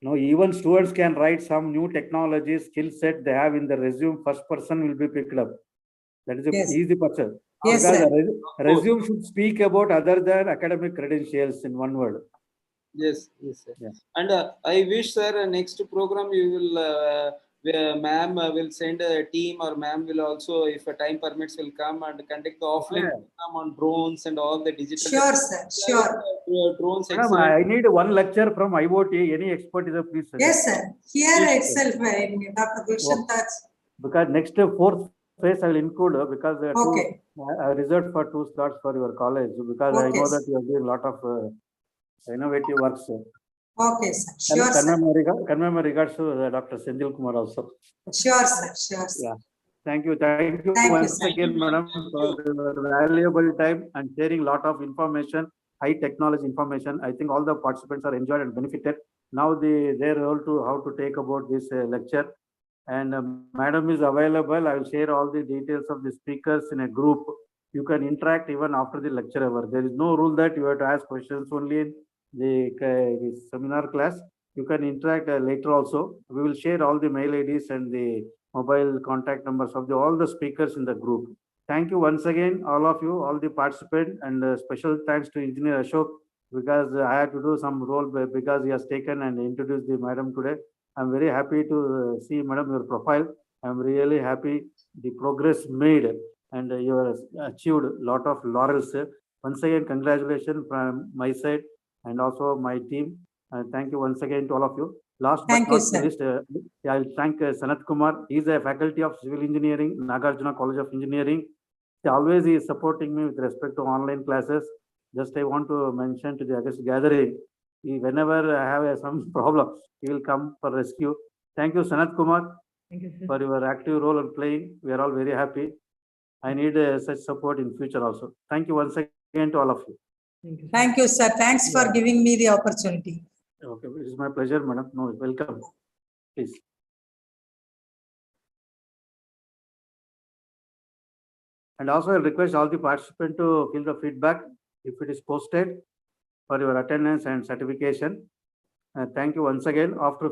No, even students can write some new technology skill set they have in the resume. First person will be picked up. That is an easy person.
Yes,
because
sir.
the resume should speak about other than academic credentials in one word.
Yes, yes, sir. Yeah. And I wish, sir, next program you will where ma'am will send a team, or ma'am will also, if a time permits, will come and conduct the offline program on drones and all the digital.
Sure, sir. Sure.
Drones.
Madam, I need one lecture from IoT. Any expert is a please suggest.
Yes, sir. Here itself, Dr. Gulshan Taj.
Because next fourth phase I will include because
Okay.
I reserved for 2 slots for your college because I know that you are doing a lot of innovative works.
Okay, sir. Sure, sir.
Convey my regards to Dr. Senthil Kumar also.
Sure, sir. Sure, sir.
Yeah. Thank you. Thank you
Thank you,
once
sir.
again, madam, for your valuable time and sharing a lot of information, high technology information. I think all the participants are enjoyed and benefited. Now they're able to how to take about this lecture. And madam is available. I will share all the details of the speakers in a group. You can interact even after the lecture hour. There is no rule that you have to ask questions only in the seminar class. You can interact later also. We will share all the mail IDs and the mobile contact numbers of all the speakers in the group. Thank you once again, all of you, all the participants, and special thanks to Engineer Ashok because I had to do some role because he has taken and introduced the madam today. I'm very happy to see, madam, your profile. I'm really happy the progress made and you have achieved a lot of laurels. Once again, congratulations from my side and also my team. Thank you once again to all of you. Last but not least, I will thank Sanat Kumar. He is a faculty of civil engineering, Nagarjuna College of Engineering. He is supporting me with respect to online classes. Just I want to mention to the August gathering, whenever I have some problem, he will come for rescue. Thank you, Sanat Kumar, for your active role in playing. We are all very happy. I need such support in future also. Thank you once again to all of you.
Thank you, sir. Thanks for giving me the opportunity.
Okay, it is my pleasure, madam. No, welcome. Please. And also, I request all the participants to fill the feedback if it is posted for your attendance and certification. Thank you once again. After